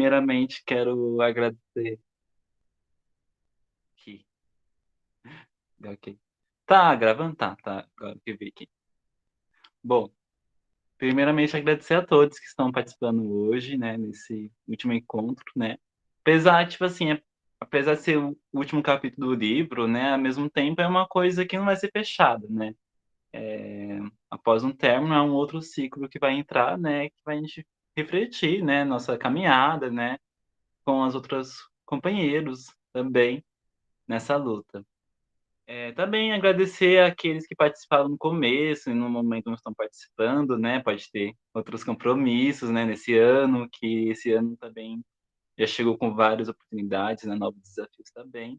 Primeiramente, quero agradecer aqui. Ok. Tá gravando? Tá. Agora que eu vi aqui. Bom, primeiramente agradecer a todos que estão participando hoje, né, nesse último encontro, né. Apesar, tipo assim, apesar de ser o último capítulo do livro, né, ao mesmo tempo é uma coisa que não vai ser fechada, né. Após um término, é um outro ciclo que vai entrar, né, que vai a gente refletir, né, nossa caminhada, né, com as outras companheiros também nessa luta. Também agradecer àqueles que participaram no começo e no momento não estão participando, né, pode ter outros compromissos, né, nesse ano, que esse ano também já chegou com várias oportunidades, né, novos desafios também,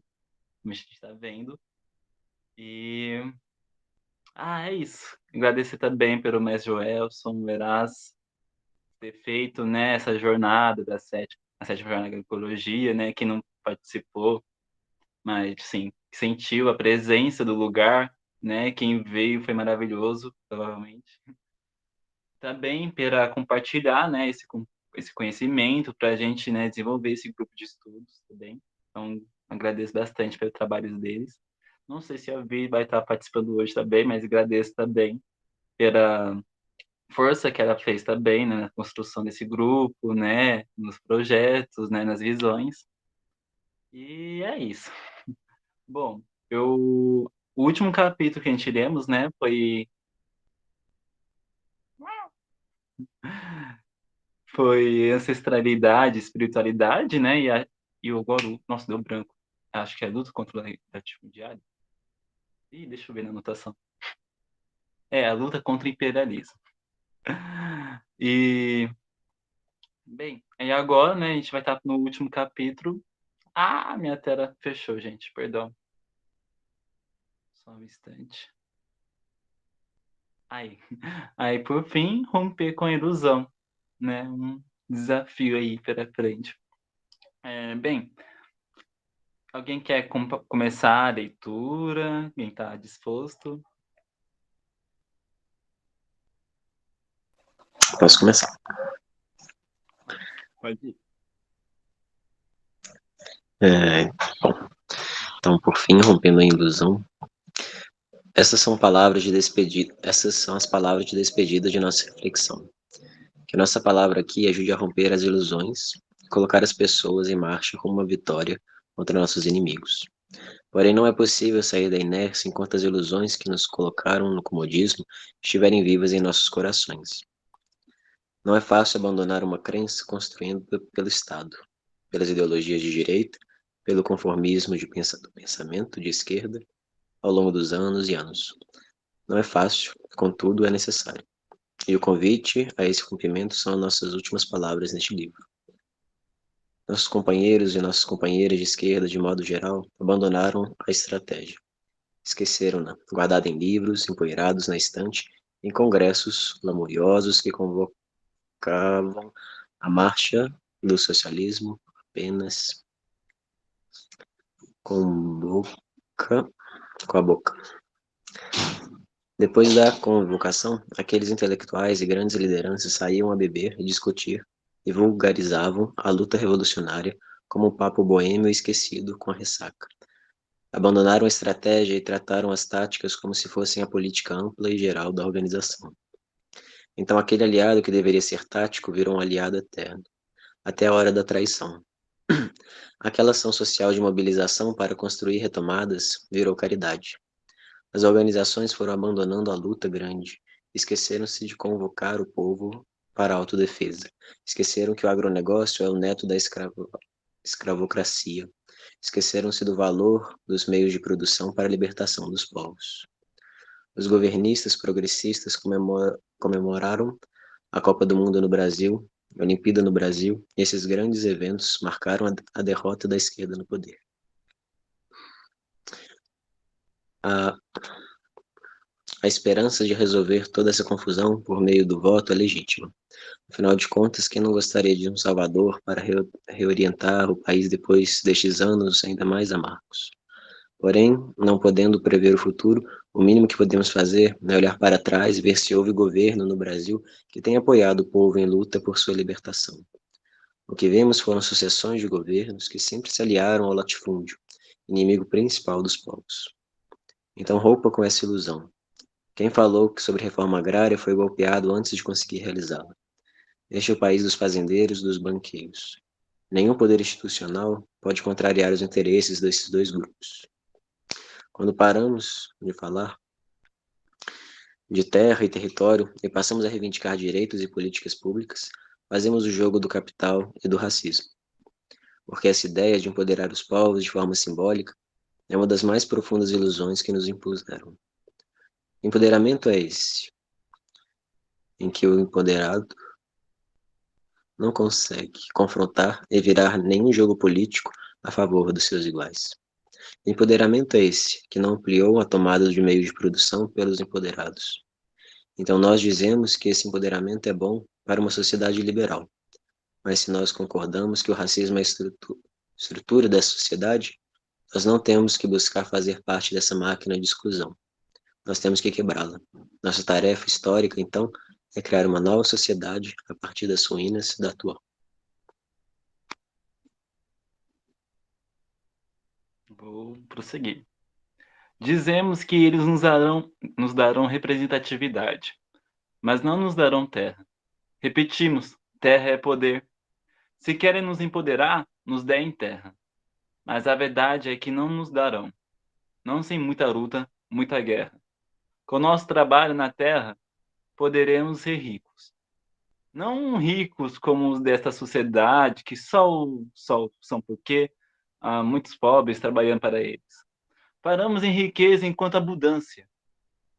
como a gente está vendo. E, é isso. Agradecer também pelo mestre Joelson Meraz ter feito, né, essa jornada a sétima jornada da agroecologia, né, que não participou, mas sim, sentiu a presença do lugar, né, quem veio foi maravilhoso, provavelmente. Também para compartilhar, né, esse conhecimento para a gente, né, desenvolver esse grupo de estudos também. Então, agradeço bastante pelo trabalho deles. Não sei se a Vi vai estar participando hoje também, mas agradeço também pela força que ela fez também, né, na construção desse grupo, né, nos projetos, né, nas visões. E é isso. Bom, o último capítulo que a gente lemos, né, foi ancestralidade, espiritualidade, né, e agora nossa, deu branco. Acho que é luta contra o latifundiário. Ih, deixa eu ver na anotação. A luta contra o imperialismo. E, bem, aí agora, né, a gente vai estar no último capítulo. Minha tela fechou, gente, perdão. Só um instante. Aí, aí por fim, romper com a ilusão, né, um desafio aí pela frente. Bem, alguém quer começar a leitura? Quem está disposto? Posso começar. Pode ir. Bom, então, por fim, rompendo a ilusão, essas são palavras de despedida, essas são as palavras de despedida de nossa reflexão. Que nossa palavra aqui ajude a romper as ilusões e colocar as pessoas em marcha com uma vitória contra nossos inimigos. Porém, não é possível sair da inércia enquanto as ilusões que nos colocaram no comodismo estiverem vivas em nossos corações. Não é fácil abandonar uma crença construída pelo Estado, pelas ideologias de direita, pelo conformismo do pensamento de esquerda ao longo dos anos e anos. Não é fácil, contudo é necessário. E o convite a esse cumprimento são nossas últimas palavras neste livro. Nossos companheiros e nossas companheiras de esquerda, de modo geral, abandonaram a estratégia. Esqueceram-na, guardada em livros, empoeirados na estante, em congressos lamuriosos que convocavam a marcha do socialismo apenas com com a boca. Depois da convocação, aqueles intelectuais e grandes lideranças saíam a beber e discutir e vulgarizavam a luta revolucionária como um papo boêmio esquecido com a ressaca. Abandonaram a estratégia e trataram as táticas como se fossem a política ampla e geral da organização. Então aquele aliado que deveria ser tático virou um aliado eterno, até a hora da traição. Aquela ação social de mobilização para construir retomadas virou caridade. As organizações foram abandonando a luta grande, esqueceram-se de convocar o povo para a autodefesa. Esqueceram que o agronegócio é o neto da escravocracia. Esqueceram-se do valor dos meios de produção para a libertação dos povos. Os governistas progressistas comemoraram a Copa do Mundo no Brasil, a Olimpíada no Brasil, e esses grandes eventos marcaram a derrota da esquerda no poder. A A esperança de resolver toda essa confusão por meio do voto é legítima. Afinal de contas, quem não gostaria de um salvador para reorientar o país depois destes anos ainda mais amargos? Porém, não podendo prever o futuro, o mínimo que podemos fazer é olhar para trás e ver se houve governo no Brasil que tenha apoiado o povo em luta por sua libertação. O que vemos foram sucessões de governos que sempre se aliaram ao latifúndio, inimigo principal dos povos. Então rompa com essa ilusão. Quem falou que sobre reforma agrária foi golpeado antes de conseguir realizá-la? Este é o país dos fazendeiros e dos banqueiros. Nenhum poder institucional pode contrariar os interesses desses dois grupos. Quando paramos de falar de terra e território e passamos a reivindicar direitos e políticas públicas, fazemos o jogo do capital e do racismo. Porque essa ideia de empoderar os povos de forma simbólica é uma das mais profundas ilusões que nos impuseram. Empoderamento é esse, em que o empoderado não consegue confrontar e virar nenhum jogo político a favor dos seus iguais. Empoderamento é esse, que não ampliou a tomada de meios de produção pelos empoderados. Então nós dizemos que esse empoderamento é bom para uma sociedade liberal. Mas se nós concordamos que o racismo é a estrutura dessa sociedade, nós não temos que buscar fazer parte dessa máquina de exclusão. Nós temos que quebrá-la. Nossa tarefa histórica, então, é criar uma nova sociedade a partir das ruínas da atual. Vou prosseguir. Dizemos que eles nos darão representatividade, mas não nos darão terra. Repetimos, terra é poder. Se querem nos empoderar, nos deem terra. Mas a verdade é que não nos darão. Não sem muita luta, muita guerra. Com nosso trabalho na terra, poderemos ser ricos. Não ricos como os desta sociedade, que só são porque há muitos pobres trabalhando para eles. Paramos em riqueza enquanto abundância,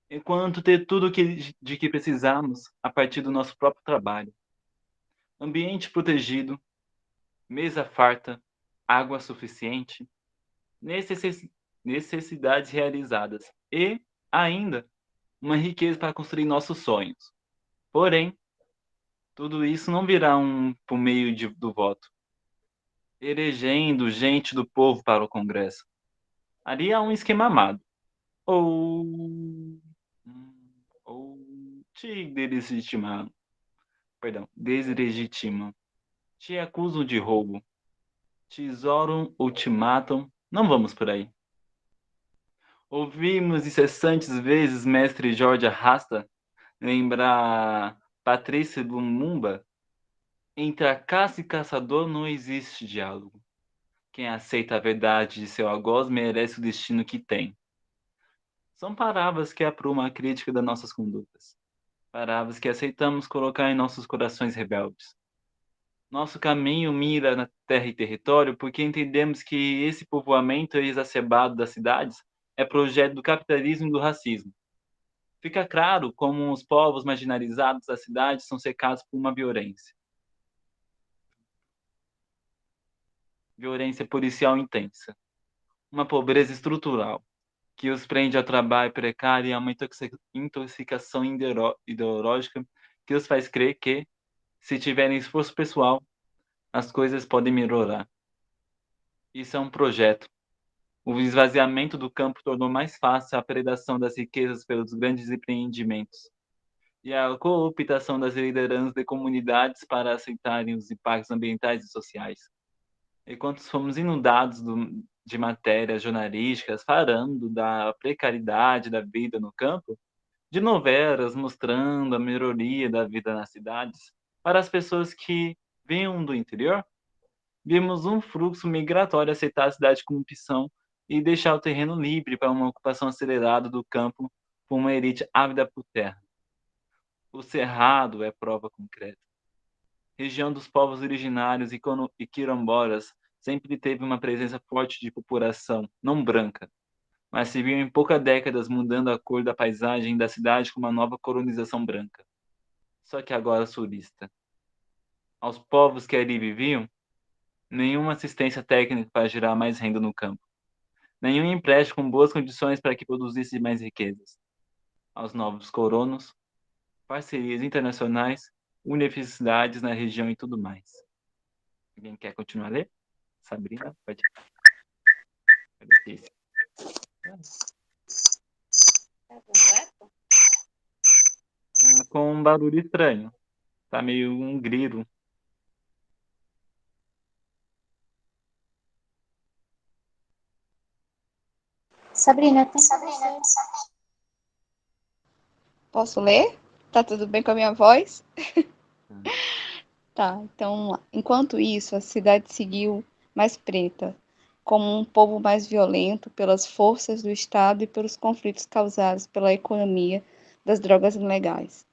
enquanto ter tudo de que precisamos a partir do nosso próprio trabalho. Ambiente protegido, mesa farta, água suficiente, necessidades realizadas e, ainda, uma riqueza para construir nossos sonhos. Porém, tudo isso não virá por meio do voto, elegendo gente do povo para o Congresso. Ali há um esquema amado. Ou. Ou. Te deslegitimam. Perdão, deslegitimam. Te acusam de roubo. Te exoram ou te matam. Não vamos por aí. Ouvimos incessantes vezes mestre Jorge Arrasta lembrar Patrícia Lumumba. Entre a caça e caçador não existe diálogo. Quem aceita a verdade de seu algoz merece o destino que tem. São palavras que aprumam a crítica das nossas condutas. Palavras que aceitamos colocar em nossos corações rebeldes. Nosso caminho mira na terra e território porque entendemos que esse povoamento exacerbado das cidades é projeto do capitalismo e do racismo. Fica claro como os povos marginalizados da cidade são cercados por uma violência. Violência policial intensa. Uma pobreza estrutural que os prende ao trabalho precário e a uma intoxicação ideológica que os faz crer que, se tiverem esforço pessoal, as coisas podem melhorar. Isso é um projeto. O esvaziamento do campo tornou mais fácil a predação das riquezas pelos grandes empreendimentos e a cooptação das lideranças de comunidades para aceitarem os impactos ambientais e sociais. Enquanto fomos inundados de matérias jornalísticas falando da precariedade da vida no campo, de novelas mostrando a melhoria da vida nas cidades, para as pessoas que vinham do interior, vimos um fluxo migratório aceitar a cidade como opção e deixar o terreno livre para uma ocupação acelerada do campo por uma elite ávida por terra. O Cerrado é prova concreta. Região dos povos originários e quilombolas sempre teve uma presença forte de população não branca, mas se viu em poucas décadas mudando a cor da paisagem da cidade com uma nova colonização branca. Só que agora sulista. Aos povos que ali viviam, nenhuma assistência técnica para gerar mais renda no campo. Nenhum empréstimo com boas condições para que produzisse mais riquezas. Aos novos colonos, parcerias internacionais, universidades na região e tudo mais. Alguém quer continuar a ler? Sabrina, pode. Tá completo? Tá com um barulho estranho. Tá meio um grilo. Sabrina, tem que você. Posso ler? Tá tudo bem com a minha voz? Hum. Tá, então vamos lá. Enquanto isso, a cidade seguiu mais preta, como um povo mais violento pelas forças do Estado e pelos conflitos causados pela economia das drogas ilegais.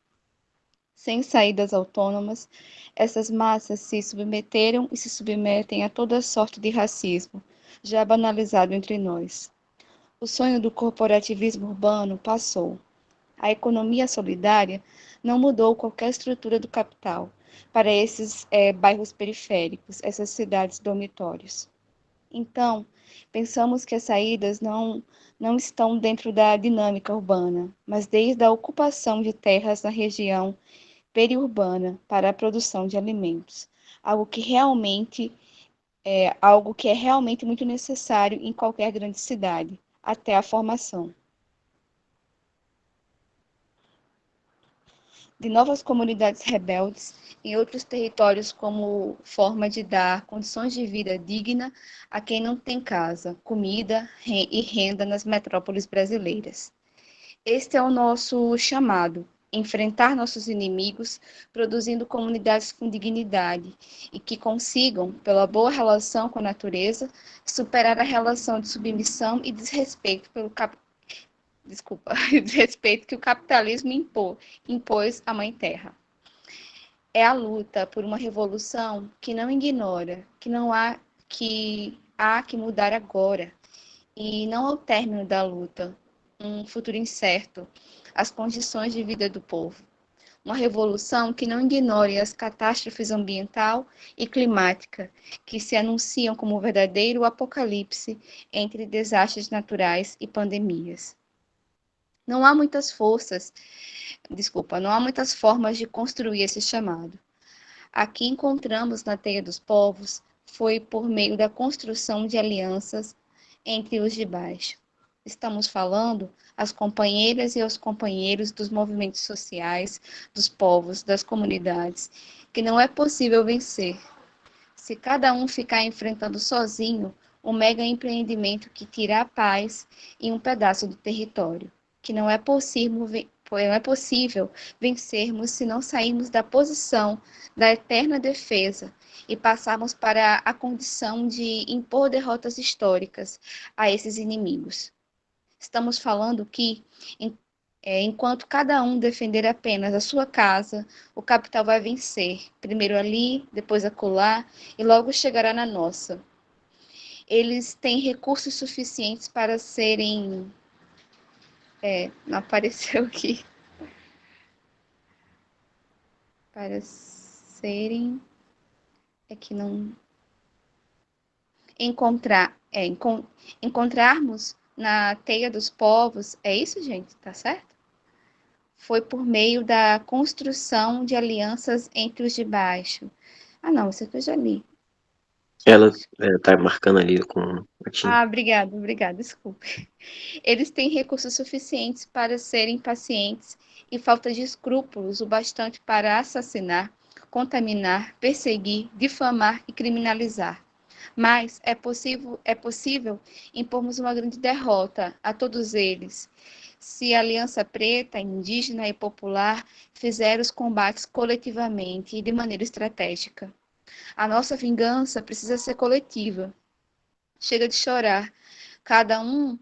Sem saídas autônomas, essas massas se submeteram e se submetem a toda sorte de racismo, já banalizado entre nós. O sonho do corporativismo urbano passou. A economia solidária não mudou qualquer estrutura do capital para esses bairros periféricos, essas cidades dormitórios. Então, pensamos que as saídas não estão dentro da dinâmica urbana, mas desde a ocupação de terras na região periurbana para a produção de alimentos, algo que é realmente muito necessário em qualquer grande cidade, até a formação de novas comunidades rebeldes em outros territórios como forma de dar condições de vida digna a quem não tem casa, comida e renda nas metrópoles brasileiras. Este é o nosso chamado, enfrentar nossos inimigos, produzindo comunidades com dignidade e que consigam, pela boa relação com a natureza, superar a relação de submissão e desrespeito desrespeito que o capitalismo impôs à Mãe Terra. É a luta por uma revolução que não ignora que há que mudar agora e não ao término da luta, um futuro incerto, as condições de vida do povo. Uma revolução que não ignore as catástrofes ambiental e climática que se anunciam como um verdadeiro apocalipse entre desastres naturais e pandemias. Não há muitas não há muitas formas de construir esse chamado. Aqui encontramos na Teia dos Povos foi por meio da construção de alianças entre os de baixo. Estamos falando as companheiras e os companheiros dos movimentos sociais, dos povos, das comunidades, que não é possível vencer. Se cada um ficar enfrentando sozinho um mega empreendimento que tira a paz em um pedaço do território, que não é possível vencermos se não sairmos da posição da eterna defesa e passarmos para a condição de impor derrotas históricas a esses inimigos. Estamos falando que, enquanto cada um defender apenas a sua casa, o capital vai vencer, primeiro ali, depois acolá, e logo chegará na nossa. Eles têm recursos suficientes para serem. Não apareceu aqui. Para serem. É que não. Encontrarmos na teia dos povos. É isso, gente? Tá certo? Foi por meio da construção de alianças entre os de baixo. Ah, não, isso aqui eu já li. Ela tá marcando ali com a tinta. Ah, obrigada, desculpe. Eles têm recursos suficientes para serem pacientes e falta de escrúpulos o bastante para assassinar, contaminar, perseguir, difamar e criminalizar. Mas é possível impormos uma grande derrota a todos eles, se a Aliança Preta, indígena e popular fizer os combates coletivamente e de maneira estratégica. A nossa vingança precisa ser coletiva. Chega de chorar, cada um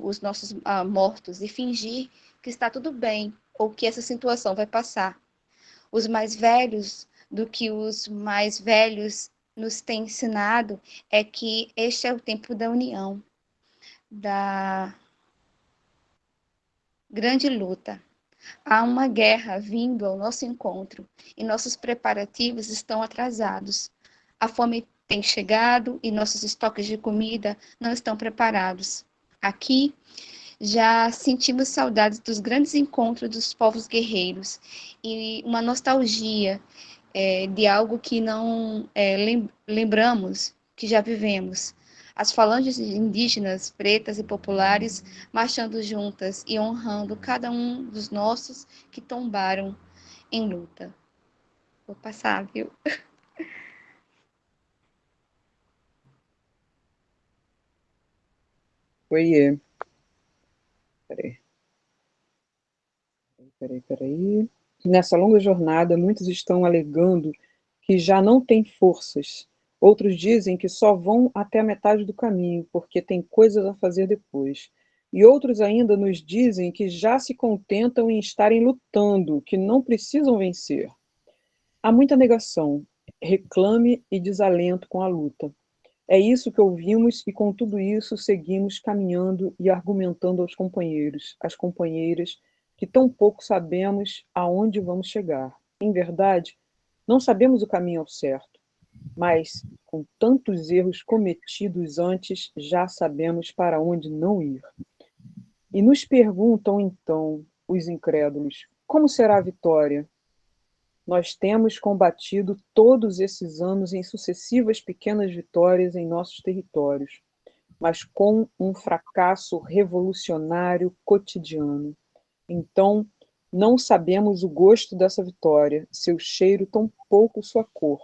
os nossos mortos e fingir que está tudo bem ou que essa situação vai passar. Os mais velhos do que os mais velhos nos têm ensinado é que este é o tempo da união, da grande luta. Há uma guerra vindo ao nosso encontro e nossos preparativos estão atrasados. A fome tem chegado e nossos estoques de comida não estão preparados. Aqui já sentimos saudades dos grandes encontros dos povos guerreiros e uma nostalgia de algo que não lembramos que já vivemos. As falanges indígenas, pretas e populares marchando juntas e honrando cada um dos nossos que tombaram em luta. Vou passar, viu? foi... Peraí. Nessa longa jornada, muitos estão alegando que já não têm forças. Outros dizem que só vão até a metade do caminho, porque tem coisas a fazer depois. E outros ainda nos dizem que já se contentam em estarem lutando, que não precisam vencer. Há muita negação, reclame e desalento com a luta. É isso que ouvimos e com tudo isso seguimos caminhando e argumentando aos companheiros, às companheiras, que tão pouco sabemos aonde vamos chegar. Em verdade, não sabemos o caminho ao certo, mas com tantos erros cometidos antes, já sabemos para onde não ir. E nos perguntam então, os incrédulos, como será a vitória? Nós temos combatido todos esses anos em sucessivas pequenas vitórias em nossos territórios, mas com um fracasso revolucionário cotidiano. Então, não sabemos o gosto dessa vitória, seu cheiro, tampouco sua cor.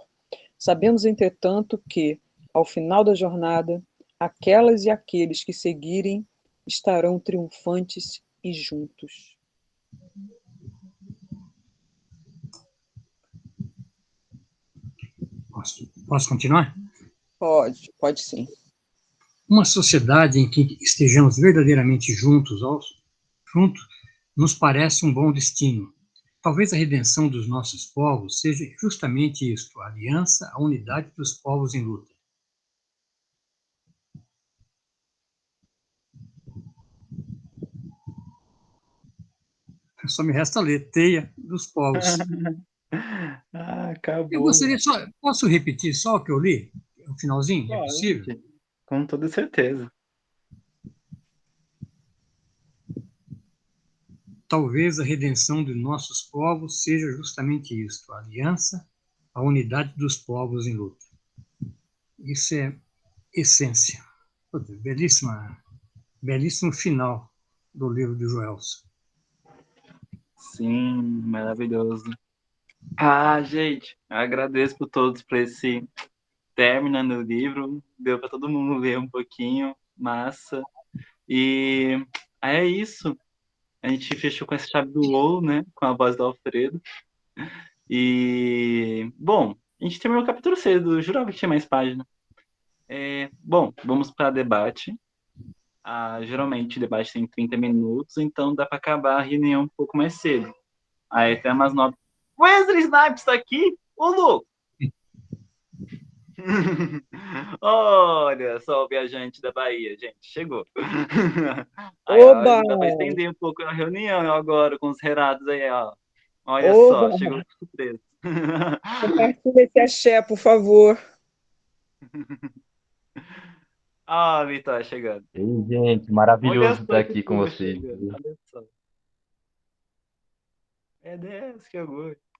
Sabemos, entretanto, que, ao final da jornada, aquelas e aqueles que seguirem estarão triunfantes e juntos. Posso continuar? Pode sim. Uma sociedade em que estejamos verdadeiramente juntos, nos parece um bom destino. Talvez a redenção dos nossos povos seja justamente isto, a aliança, a unidade dos povos em luta. Só me resta ler, teia dos povos. Acabou. Eu gostaria só, posso repetir só o que eu li? O finalzinho, é possível? Com toda certeza. Talvez a redenção dos nossos povos seja justamente isto, a aliança, a unidade dos povos em luta. Isso é essência. Belíssimo final do livro de Joelson. Sim, maravilhoso. Gente, agradeço por todos por esse término do livro. Deu para todo mundo ler um pouquinho, massa. E é isso. A gente fechou com essa chave do ouro, né? Com a voz do Alfredo. E, bom, a gente terminou o capítulo 6, eu jurava que tinha mais página. Bom, vamos para debate. Geralmente o debate tem 30 minutos, então dá para acabar a reunião um pouco mais cedo. Aí até umas 9. Wesley Snipes tá aqui? Ô, louco! Olha só o viajante da Bahia, gente, chegou. Aí, ó, Oba! dá para estender um pouco a reunião agora com os relatos aí, ó. Olha Oba! só, chegou surpresa. Compartilha esse axé, por favor. Vitória chegando. Ei, gente, Olha maravilhoso só estar que aqui com turma vocês. chegando, olha só. É dessa que eu gosto.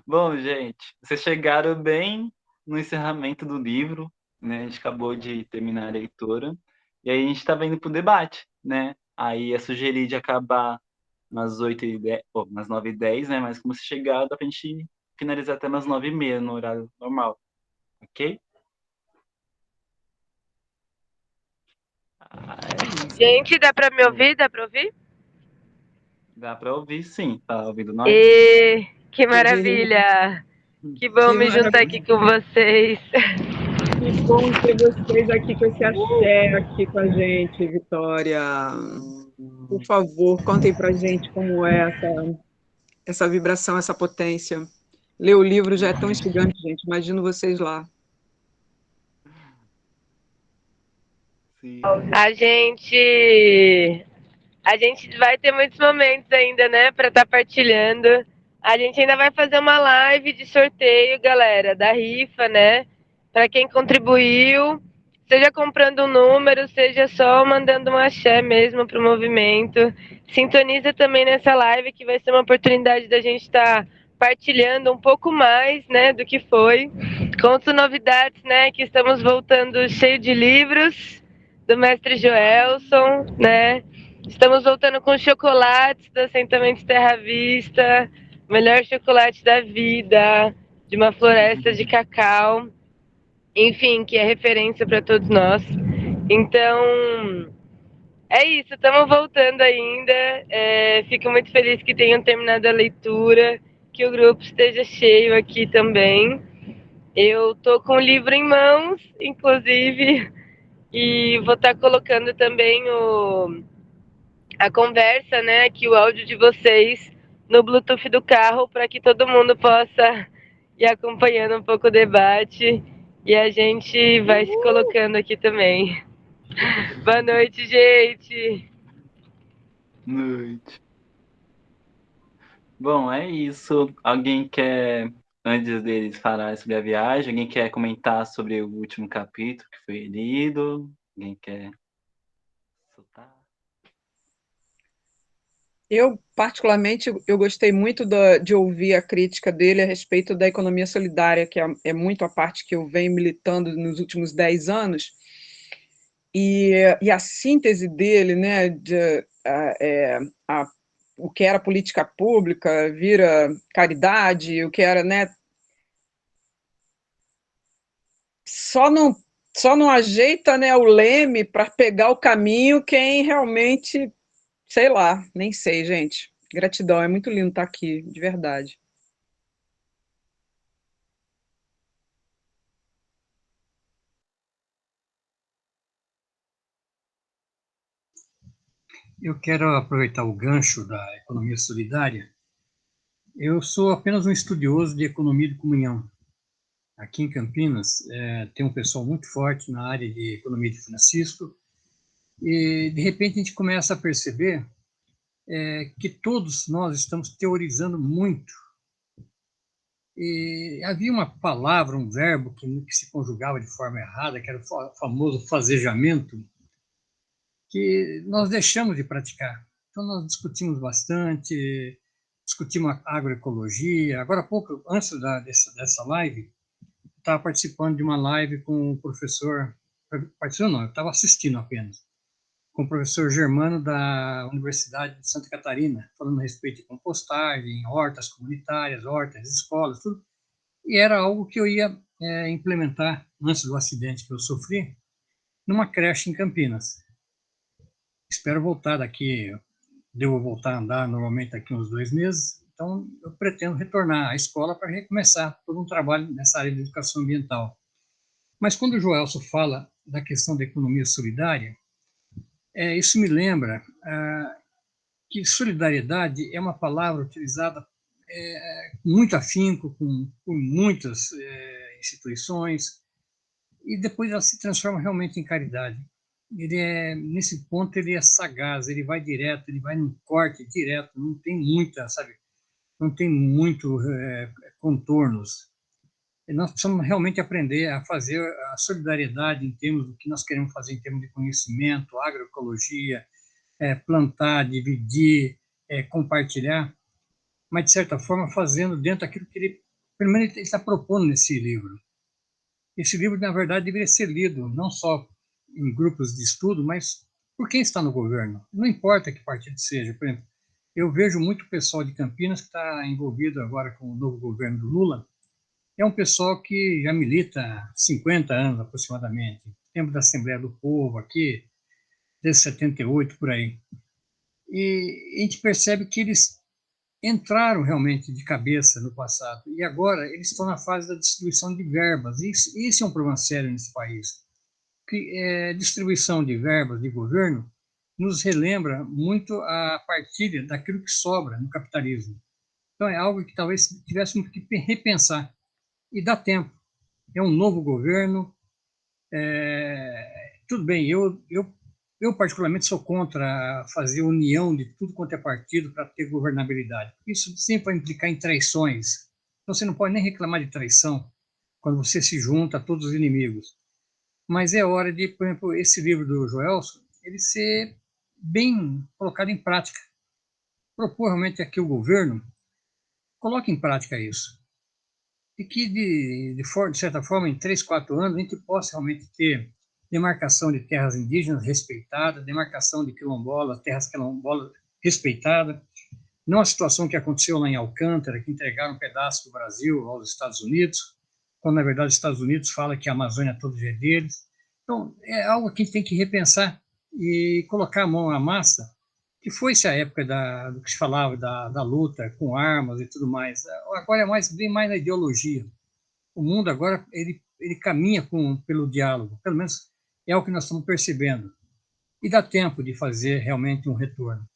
Bom, gente, vocês chegaram bem no encerramento do livro, né? A gente acabou de terminar a leitura. E aí a gente estava indo para o debate, né? Aí é sugerir de acabar umas 8h10, umas 9h10, né? Mas como se chegar, dá pra gente finalizar até umas 9h30 no horário normal. Ok? É isso. Gente, dá pra me ouvir? Dá pra ouvir? Dá pra ouvir, sim. Tá ouvindo nós? Que maravilha! Que bom me juntar aqui com vocês. Que bom ter vocês aqui com esse axé aqui com a gente, Vitória. Por favor, contem pra gente como é essa vibração, essa potência. Ler o livro já é tão instigante, gente. Imagino vocês lá. Sim. A gente vai ter muitos momentos ainda, né, para estar partilhando. A gente ainda vai fazer uma live de sorteio, galera, da rifa, né? Para quem contribuiu, seja comprando um número, seja só mandando um axé mesmo pro movimento. Sintoniza também nessa live que vai ser uma oportunidade da gente estar partilhando um pouco mais, né, do que foi. Conto novidades, né, que estamos voltando cheio de livros do mestre Joelson, né? Estamos voltando com chocolates do assentamento Terra Vista, melhor chocolate da vida, de uma floresta de cacau, enfim, que é referência para todos nós. Então, é isso, estamos voltando ainda. Fico muito feliz que tenham terminado a leitura, que o grupo esteja cheio aqui também. Eu tô com o livro em mãos, inclusive, e vou estar colocando também a conversa, né, aqui o áudio de vocês no Bluetooth do carro para que todo mundo possa ir acompanhando um pouco o debate e a gente vai se colocando aqui também. Boa noite, gente. Noite. Bom, é isso. Alguém quer, antes deles falar sobre a viagem, alguém quer comentar sobre o último capítulo que foi lido? Alguém quer soltar? Eu, particularmente, eu gostei muito de ouvir a crítica dele a respeito da economia solidária, que é muito a parte que eu venho militando nos últimos 10 anos, e a síntese dele, né, a- o que era política pública vira caridade, o que era, né, só não, só não ajeita, né, o leme para pegar o caminho quem realmente, sei lá, nem sei, gente. Gratidão, é muito lindo estar aqui, de verdade. Eu quero aproveitar o gancho da economia solidária. Eu sou apenas um estudioso de economia de comunhão. Aqui em Campinas, tem um pessoal muito forte na área de economia de Francisco, e de repente a gente começa a perceber que todos nós estamos teorizando muito. E havia uma palavra, um verbo que se conjugava de forma errada, que era o famoso fazejamento, que nós deixamos de praticar. Então, nós discutimos bastante, discutimos a agroecologia. Agora há pouco, antes dessa live, estava participando de uma live com o professor, participando não, eu estava assistindo apenas, com o professor Germano da Universidade de Santa Catarina, falando a respeito de compostagem, hortas comunitárias, hortas, escolas, tudo. E era algo que eu ia implementar antes do acidente que eu sofri, numa creche em Campinas. Espero voltar daqui, devo voltar a andar normalmente daqui uns 2 meses, então eu pretendo retornar à escola para recomeçar todo um trabalho nessa área de educação ambiental. Mas quando o Joelso fala da questão da economia solidária, isso me lembra que solidariedade é uma palavra utilizada com muito afinco por muitas instituições, e depois ela se transforma realmente em caridade. Nesse ponto, ele é sagaz, ele vai direto, ele vai no corte direto, não tem muita, sabe, não tem muito contornos. E nós precisamos realmente aprender a fazer a solidariedade em termos do que nós queremos fazer em termos de conhecimento, agroecologia, plantar, dividir, compartilhar, mas de certa forma fazendo dentro daquilo que ele, primeiro, ele está propondo nesse livro. Esse livro, na verdade, deveria ser lido não só em grupos de estudo, mas por quem está no governo. Não importa que partido seja. Por exemplo, eu vejo muito pessoal de Campinas que está envolvido agora com o novo governo do Lula. É um pessoal que já milita há 50 anos aproximadamente. Tempo da Assembleia do Povo aqui, desde 78, por aí. E a gente percebe que eles entraram realmente de cabeça no passado, e agora eles estão na fase da distribuição de verbas. Isso é um problema sério nesse país, que distribuição de verbas de governo nos relembra muito a partilha daquilo que sobra no capitalismo. Então é algo que talvez tivéssemos que repensar, e dá tempo. É um novo governo, tudo bem, eu particularmente sou contra fazer união de tudo quanto é partido para ter governabilidade. Isso sempre vai implicar em traições. Então você não pode nem reclamar de traição quando você se junta a todos os inimigos. Mas é hora de, por exemplo, esse livro do Joelso, ele ser bem colocado em prática. Propor realmente aqui o governo coloque em prática isso. E que, de certa forma, em 3, 4 anos, a gente possa realmente ter demarcação de terras indígenas respeitada, demarcação de quilombolas, terras quilombolas respeitada. Não a situação que aconteceu lá em Alcântara, que entregaram um pedaço do Brasil aos Estados Unidos, quando, na verdade, os Estados Unidos falam que a Amazônia toda é deles. Então, é algo que a gente tem que repensar e colocar a mão na massa, que foi-se a época do que se falava da luta com armas e tudo mais. Agora é bem mais a ideologia. O mundo agora ele caminha pelo diálogo, pelo menos é o que nós estamos percebendo. E dá tempo de fazer realmente um retorno.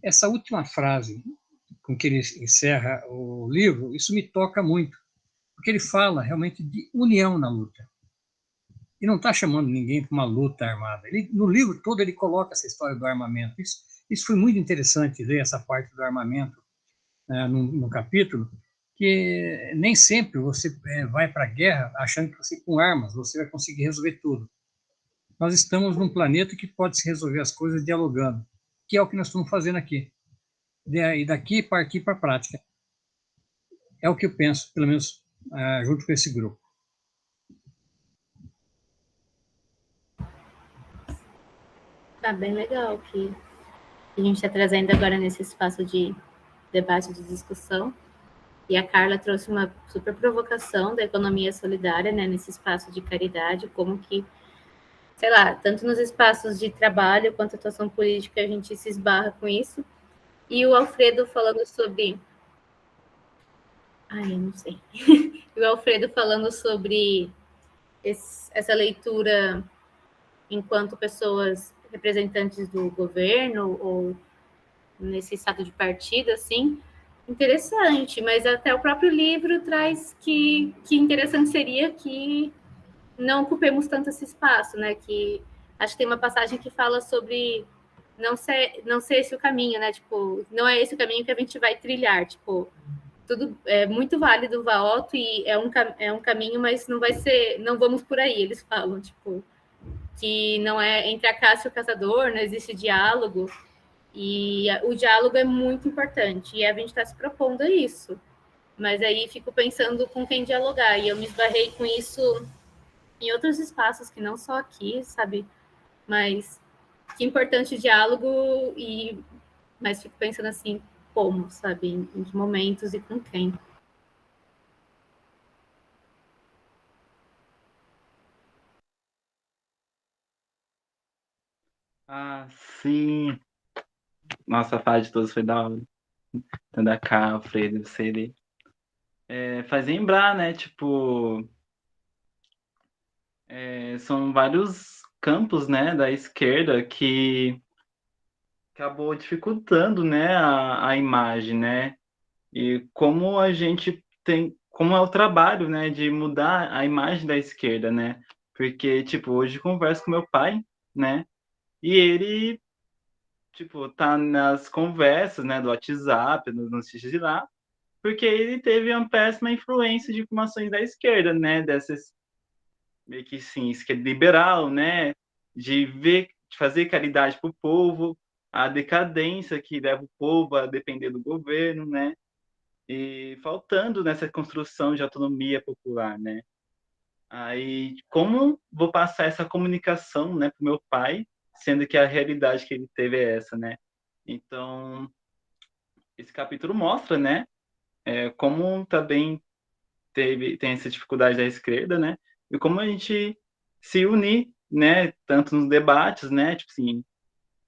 Essa última frase com que ele encerra o livro, isso me toca muito, porque ele fala realmente de união na luta. E não está chamando ninguém para uma luta armada. No livro todo ele coloca essa história do armamento. Isso foi muito interessante, ler essa parte do armamento no capítulo, que nem sempre você vai para a guerra achando que você, com armas, você vai conseguir resolver tudo. Nós estamos num planeta que pode se resolver as coisas dialogando, que é o que nós estamos fazendo aqui. E daqui partir para a prática. É o que eu penso, pelo menos junto com esse grupo. Tá bem legal que a gente está trazendo agora nesse espaço de debate, de discussão. E a Carla trouxe uma super provocação da economia solidária, né, nesse espaço de caridade, como que, sei lá, tanto nos espaços de trabalho quanto atuação política, a gente se esbarra com isso. E o Alfredo falando sobre... eu não sei. E o Alfredo falando sobre essa leitura enquanto pessoas representantes do governo ou nesse estado de partido, assim, interessante, mas até o próprio livro traz que interessante seria que não ocupemos tanto esse espaço, né? Que acho que tem uma passagem que fala sobre não ser esse o caminho, né? Tipo, não é esse o caminho que a gente vai trilhar, tipo, tudo é muito válido o voto e é um caminho, mas não vamos por aí, eles falam, tipo, que não é entre a caça e o caçador, não existe diálogo, e o diálogo é muito importante, e a gente está se propondo a isso. Mas aí fico pensando com quem dialogar, e eu me esbarrei com isso em outros espaços, que não só aqui, sabe? Mas que importante o diálogo, mas fico pensando assim, como, sabe? Em que momentos e com quem. Sim. Nossa, a fase de todos foi da hora. Da K, Alfredo, você ali. Faz lembrar, né? Tipo, são vários campos, né, da esquerda que acabou dificultando, né, a imagem, né? E como a gente tem, como é o trabalho, né, de mudar a imagem da esquerda, né? Porque, tipo, hoje eu converso com meu pai, né? E ele, tipo, tá nas conversas, né, do WhatsApp, nos notícias de lá, porque ele teve uma péssima influência de informações da esquerda, né, dessas meio que sim, esquerda liberal, né, de fazer caridade para o povo, a decadência que leva o povo a depender do governo, né, e faltando nessa construção de autonomia popular, né. Aí, como vou passar essa comunicação, né, para o meu pai, sendo que a realidade que ele teve é essa, né? Então, esse capítulo mostra, né, como também tem essa dificuldade da esquerda, né? E como a gente se unir, né? Tanto nos debates, né? Tipo assim,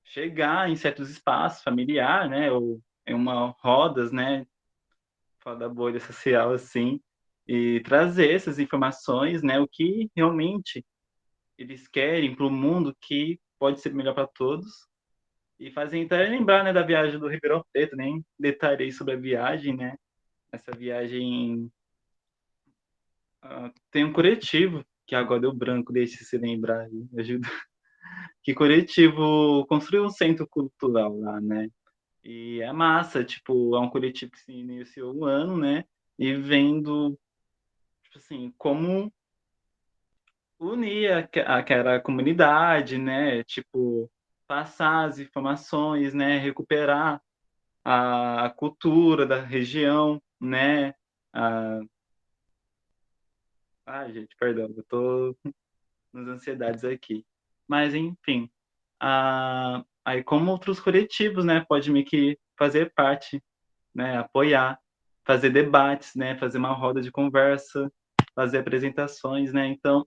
chegar em certos espaços familiar, né? Ou em uma rodas, né? Fora da bolha social, assim, e trazer essas informações, né? O que realmente eles querem para o mundo que pode ser melhor para todos. E fazer até lembrar, né, da viagem do Ribeirão Preto, nem detalhei sobre a viagem, né? Essa viagem tem um coletivo, que agora deu branco, deixe se lembrar aí, ajuda. Que coletivo construiu um centro cultural lá, né? E é massa, tipo, é um coletivo que se iniciou um ano, né? E vendo, tipo assim, como unir aquela comunidade, né? Tipo, passar as informações, né? Recuperar a cultura da região, né? Gente, perdão, eu tô nas ansiedades aqui. Mas, enfim, aí como outros coletivos, né, pode meio que fazer parte, né, apoiar, fazer debates, né, fazer uma roda de conversa, fazer apresentações, né, então,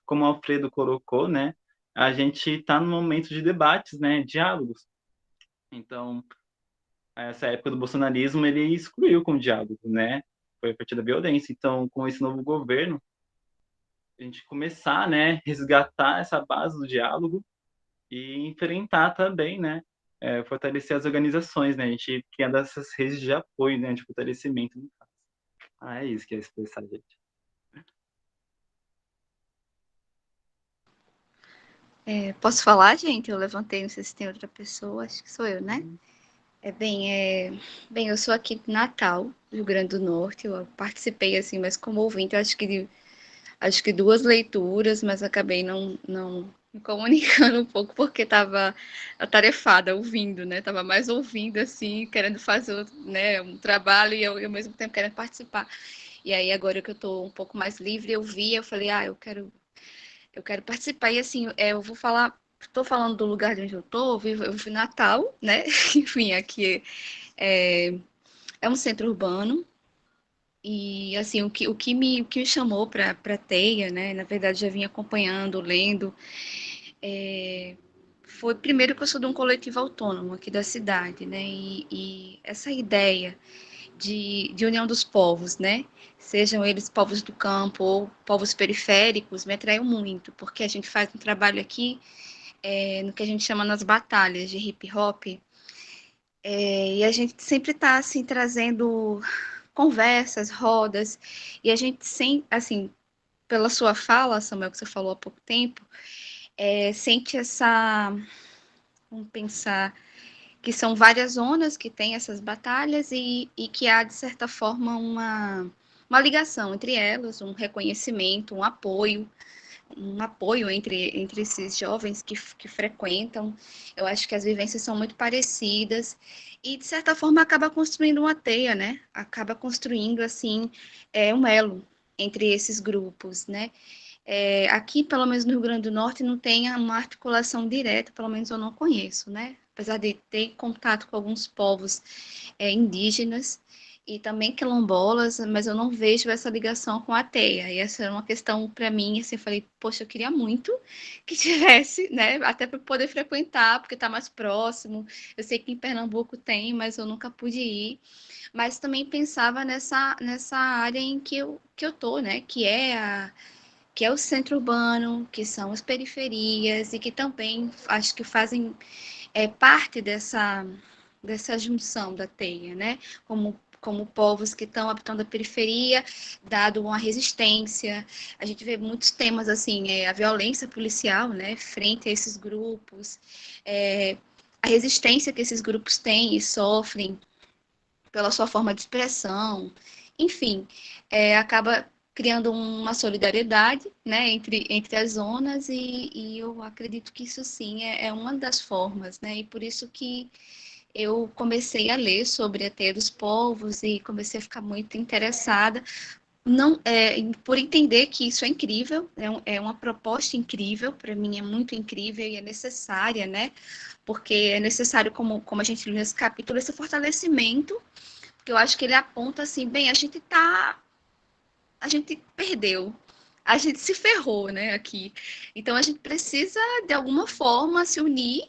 como o Alfredo colocou, né, a gente está no momento de debates, né, diálogos. Então, essa época do bolsonarismo, ele excluiu com o diálogo, né, foi a partir da violência. Então, com esse novo governo, a gente começar, né, resgatar essa base do diálogo e enfrentar também, né, fortalecer as organizações, né, a gente criando essas redes de apoio, né, de fortalecimento. É isso que é expressar, gente. Posso falar, gente? Eu levantei, não sei se tem outra pessoa, acho que sou eu, né? Bem, eu sou aqui de Natal, Rio Grande do Norte. Eu participei assim, mas como ouvinte, eu acho que 2 leituras, mas acabei não me comunicando um pouco porque estava atarefada ouvindo, né? Tava mais ouvindo assim, querendo fazer, né, um trabalho e eu ao mesmo tempo querendo participar. E aí agora que eu estou um pouco mais livre, eu falei, eu quero participar. E assim, eu vou falar, estou falando do lugar de onde eu estou, eu vivo em Natal, né? Enfim, aqui é um centro urbano. E assim, o que me chamou para a Teia, né? Na verdade, já vim acompanhando, lendo. Foi primeiro que eu sou de um coletivo autônomo aqui da cidade, né? E essa ideia de união dos povos, né? Sejam eles povos do campo ou povos periféricos, me atraiu muito, porque a gente faz um trabalho aqui no que a gente chama nas batalhas de hip hop, e a gente sempre está assim trazendo conversas, rodas, e a gente sem, assim, pela sua fala, Samuel, que você falou há pouco tempo, sente essa, vamos pensar, que são várias zonas que têm essas batalhas e que há, de certa forma, uma ligação entre elas, um reconhecimento, um apoio entre esses jovens que frequentam. Eu acho que as vivências são muito parecidas e, de certa forma, acaba construindo uma teia, né? Acaba construindo, assim, um elo entre esses grupos, né? Aqui, pelo menos no Rio Grande do Norte, não tem uma articulação direta, pelo menos eu não conheço, né? Apesar de ter contato com alguns povos indígenas e também quilombolas, mas eu não vejo essa ligação com a teia. E essa era uma questão para mim, assim, eu falei, poxa, eu queria muito que tivesse, né? Até para poder frequentar, porque está mais próximo. Eu sei que em Pernambuco tem, mas eu nunca pude ir. Mas também pensava nessa área em que eu tô, né? Que é o centro urbano, que são as periferias e que também acho que fazem parte dessa junção da teia, né? Como povos que estão habitando a periferia, dado uma resistência. A gente vê muitos temas assim, a violência policial, né, frente a esses grupos, a resistência que esses grupos têm e sofrem pela sua forma de expressão, enfim, acaba criando uma solidariedade, né, entre as zonas e eu acredito que isso sim é uma das formas, né, e por isso que eu comecei a ler sobre a teia dos povos e comecei a ficar muito interessada, não, por entender que isso é incrível, é uma proposta incrível, para mim é muito incrível e é necessária, né, porque é necessário, como a gente viu nesse capítulo, esse fortalecimento, porque eu acho que ele aponta assim, bem, a gente perdeu, a gente se ferrou, né, aqui. Então a gente precisa de alguma forma se unir,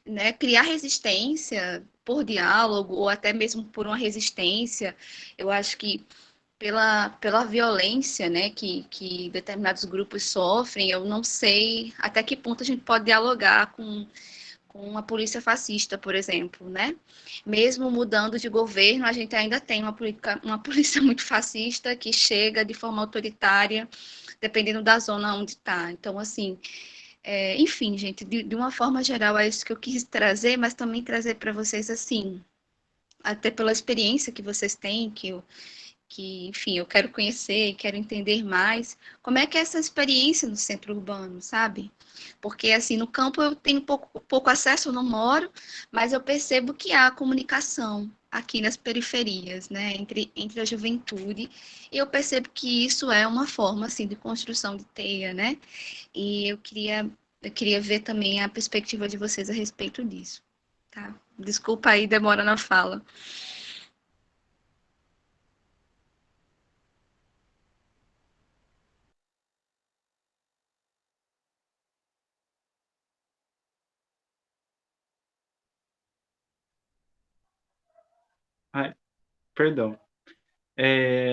né, criar resistência por diálogo ou até mesmo por uma resistência. Eu acho que pela violência, né, que determinados grupos sofrem, eu não sei até que ponto a gente pode dialogar com uma polícia fascista, por exemplo, né? Mesmo mudando de governo, a gente ainda tem uma polícia muito fascista que chega de forma autoritária, dependendo da zona onde está. Então, assim, enfim, gente, de uma forma geral é isso que eu quis trazer, mas também trazer para vocês, assim, até pela experiência que vocês têm, enfim, eu quero conhecer, quero entender mais como é que é essa experiência no centro urbano, sabe? Porque, assim, no campo eu tenho pouco acesso, eu não moro, mas eu percebo que há comunicação aqui nas periferias, né, entre a juventude, e eu percebo que isso é uma forma, assim, de construção de teia, né? E eu queria ver também a perspectiva de vocês a respeito disso, tá? Desculpa aí, demora na fala. Perdão.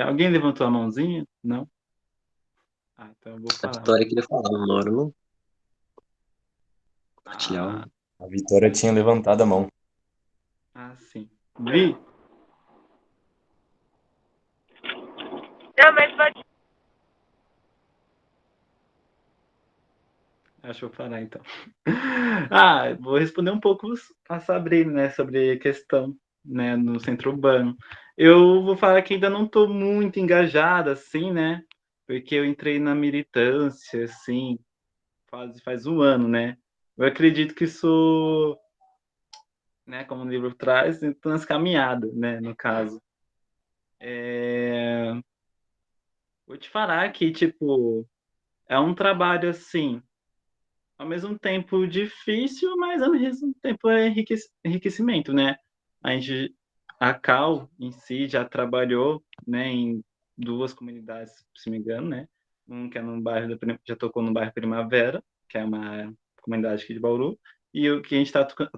Alguém levantou a mãozinha? Não? Então eu vou A falar. Vitória queria falar, uma hora não compartilhar. Ah, A Vitória tinha levantado a mão. sim. Vi? Não, mas pode. Acho que vou parar então. Vou responder um pouco a Sabrina, né, sobre a questão, né, no centro urbano. Eu vou falar que ainda não estou muito engajada, assim, né, porque eu entrei na militância, assim, faz um ano, né. Eu acredito que isso, né, como o livro traz, estou nas caminhadas, né, no caso. Vou te falar que, tipo, é um trabalho, assim, ao mesmo tempo difícil, mas ao mesmo tempo é enriquecimento, né? A Cal em si já trabalhou, né, em duas comunidades, se não me engano, né? Um que é no bairro já tocou no bairro Primavera, que é uma comunidade aqui de Bauru, e o que a gente está tocando,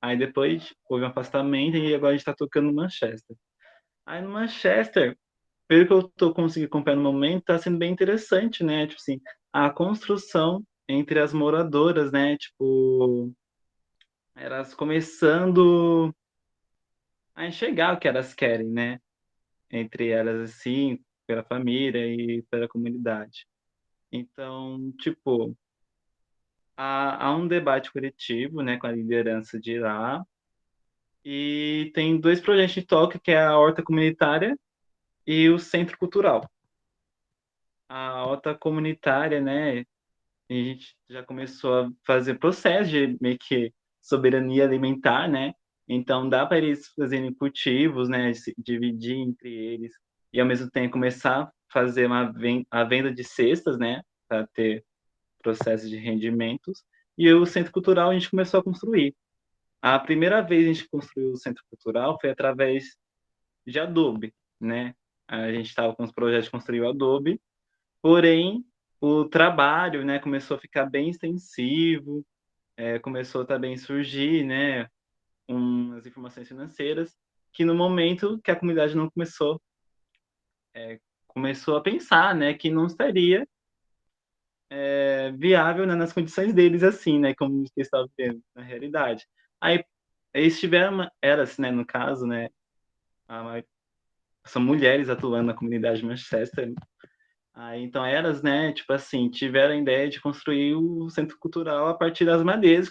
aí depois houve um afastamento e agora a gente está tocando no Manchester. Aí no Manchester, pelo que eu tô conseguindo acompanhar no momento, tá sendo bem interessante, né? Tipo assim, a construção entre as moradoras, né? Tipo, elas começando a enxergar o que elas querem, né? Entre elas, assim, pela família e pela comunidade. Então, tipo, há um debate coletivo, né, com a liderança de lá, e tem dois projetos de toque, que é a Horta Comunitária e o Centro Cultural. A horta comunitária, né, a gente já começou a fazer processo de meio que soberania alimentar, né? Então dá para eles fazerem cultivos, né? Se dividir entre eles e ao mesmo tempo começar a fazer a venda de cestas, né? Para ter processo de rendimentos. E o centro cultural a gente começou a construir. A primeira vez que a gente construiu o centro cultural foi através de Adobe, né? A gente estava com os projetos de construir o Adobe. Porém, o trabalho, né, começou a ficar bem extensivo, começou também a surgir, né, umas informações financeiras que no momento que a comunidade não começou a pensar, né, que não estaria viável, né, nas condições deles assim, né, como eles estavam vendo na realidade. Aí eles tiveram, eras, né, no caso, né, são mulheres atuando na comunidade de Manchester. Aí, então, elas, né, tipo assim, tiveram a ideia de construir o centro cultural a partir das madeiras,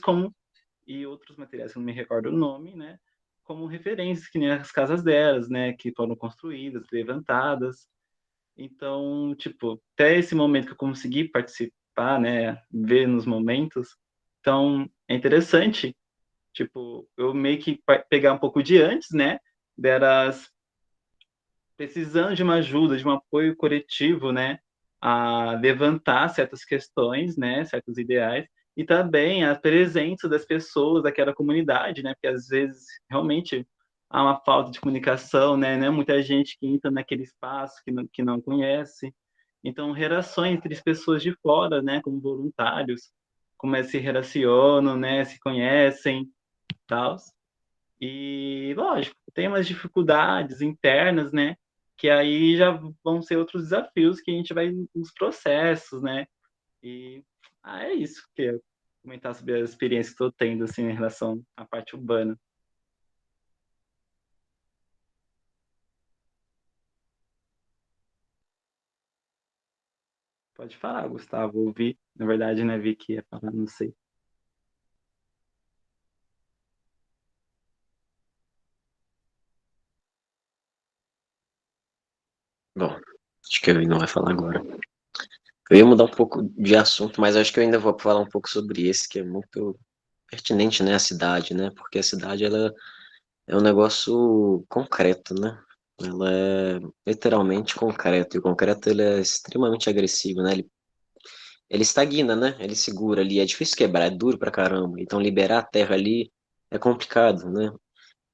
e outros materiais, que eu não me recordo o nome, né, como referências, que nem as casas delas, né, que foram construídas, levantadas. Então, tipo, até esse momento que eu consegui participar, né, ver nos momentos, então, é interessante, tipo, eu meio que pegar um pouco de antes, né, delas precisando de uma ajuda, de um apoio coletivo, né, a levantar certas questões, né, certos ideais, e também a presença das pessoas daquela comunidade, né, porque às vezes realmente há uma falta de comunicação, né, não é muita gente que entra naquele espaço que não conhece. Então, relações entre as pessoas de fora, né, como voluntários, como eles se relacionam, né, se conhecem, tal. E, lógico, tem umas dificuldades internas, né? Que aí já vão ser outros desafios que a gente vai nos processos, né? E é isso que eu comentar sobre as experiências que estou tendo, assim, em relação à parte urbana. Pode falar, Gustavo. Ouvi, na verdade, né? Vi que ia falar, não sei. Bom, acho que ele não vai falar agora. Eu ia mudar um pouco de assunto, mas acho que eu ainda vou falar um pouco sobre esse, que é muito pertinente, né, a cidade, né? Porque a cidade, ela é um negócio concreto, né? Ela é literalmente concreto, e o concreto, ele é extremamente agressivo, né? Ele estagna, né? Ele segura ali, é difícil quebrar, é duro pra caramba. Então, liberar a terra ali é complicado, né?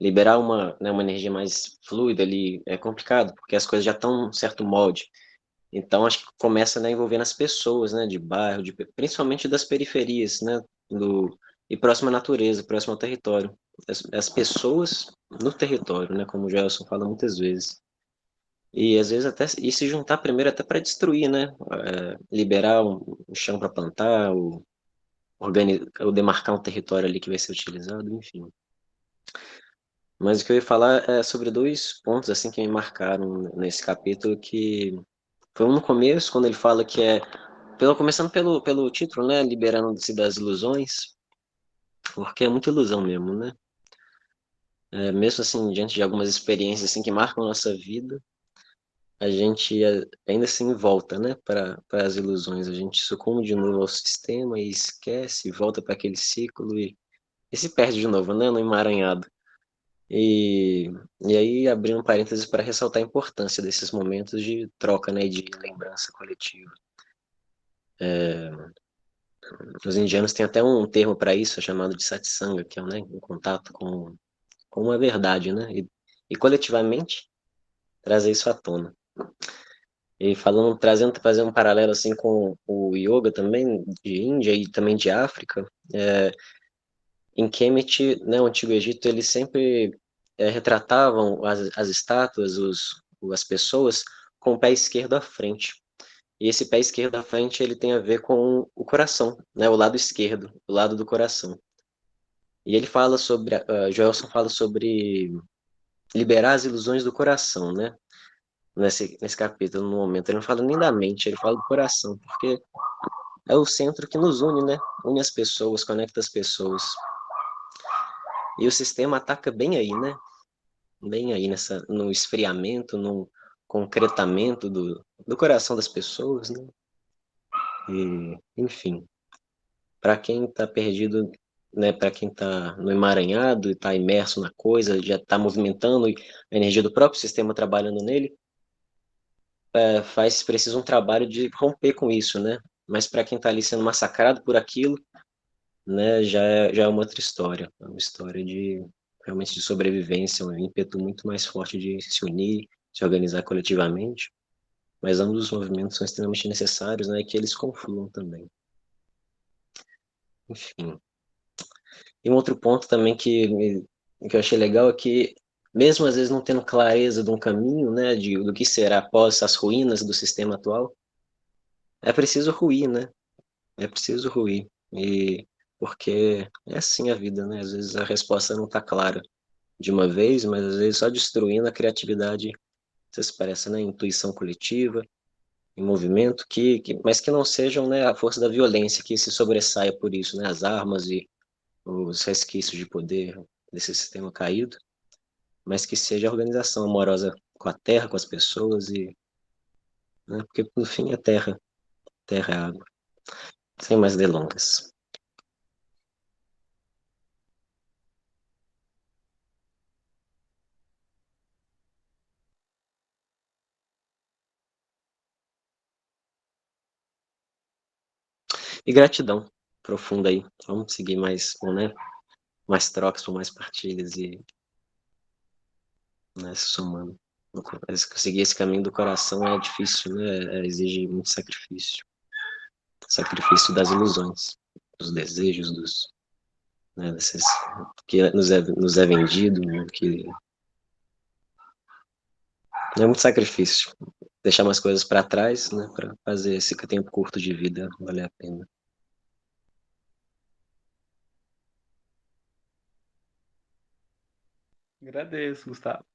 Liberar uma energia mais fluida ali é complicado, porque as coisas já estão em certo molde. Então, acho que começa, né, envolvendo as pessoas, né, de bairro, principalmente das periferias, né, e próxima à natureza, próximo ao território. As pessoas no território, né? Como o Gelson fala muitas vezes. E às vezes até e se juntar primeiro até para destruir, né? Liberar um chão para plantar, ou demarcar um território ali que vai ser utilizado, enfim. Mas o que eu ia falar é sobre dois pontos assim que me marcaram nesse capítulo, que foi um no começo, quando ele fala que começando pelo título, né? Liberando-se das ilusões, porque é muita ilusão mesmo, né? Mesmo assim, diante de algumas experiências assim que marcam a nossa vida, a gente ainda assim volta, né, para as ilusões. A gente sucumbe de novo ao sistema e esquece, volta para aquele ciclo e se perde de novo, né, no emaranhado. E, e aí, abrindo parênteses para ressaltar a importância desses momentos de troca, né, de lembrança coletiva. Os indianos têm até um termo para isso, chamado de satsanga, que é, né, um contato com uma verdade, né, e coletivamente trazer isso à tona. E falando, fazendo um paralelo assim com o yoga também de Índia e também de África, em Kemet, né, o Antigo Egito, eles sempre retratavam as estátuas, as pessoas com o pé esquerdo à frente. E esse pé esquerdo à frente, ele tem a ver com o coração, né, o lado esquerdo, o lado do coração. E ele fala sobre, Joelson fala sobre liberar as ilusões do coração, né? Nesse capítulo, no momento. Ele não fala nem da mente, ele fala do coração, porque é o centro que nos une, né? Une as pessoas, conecta as pessoas. E o sistema ataca bem aí, né? Bem aí no esfriamento, no concretamento do coração das pessoas, né? E, enfim, para quem está perdido, né? Para quem está no emaranhado e está imerso na coisa, já está movimentando e a energia do próprio sistema trabalhando nele, precisa um trabalho de romper com isso, né? Mas para quem está ali sendo massacrado por aquilo, né, já é uma outra história. É uma história de realmente de sobrevivência, um ímpeto muito mais forte de se unir, se organizar coletivamente. Mas ambos os movimentos são extremamente necessários, né, e que eles confluam também. Enfim. E um outro ponto também que eu achei legal é que, mesmo às vezes não tendo clareza de um caminho, né, do que será após as ruínas do sistema atual, é preciso ruir, né? É preciso ruir. E porque é assim a vida, né? Às vezes a resposta não está clara de uma vez, mas às vezes só destruindo a criatividade se expressa, né? Intuição coletiva, em movimento, mas que não sejam, né, a força da violência que se sobressaia por isso, né? As armas e os resquícios de poder desse sistema caído, mas que seja a organização amorosa com a terra, com as pessoas né? Porque no fim é terra é água. Sem mais delongas. E gratidão profunda aí. Vamos seguir mais, né? Mais trocas, por mais partilhas e, né, se somando. Seguir esse caminho do coração é difícil, né? Exige muito sacrifício. Sacrifício das ilusões, dos desejos, né, que nos é vendido, né, que é muito sacrifício. Deixar umas coisas para trás, né, para fazer esse tempo curto de vida valer a pena. Agradeço, Gustavo.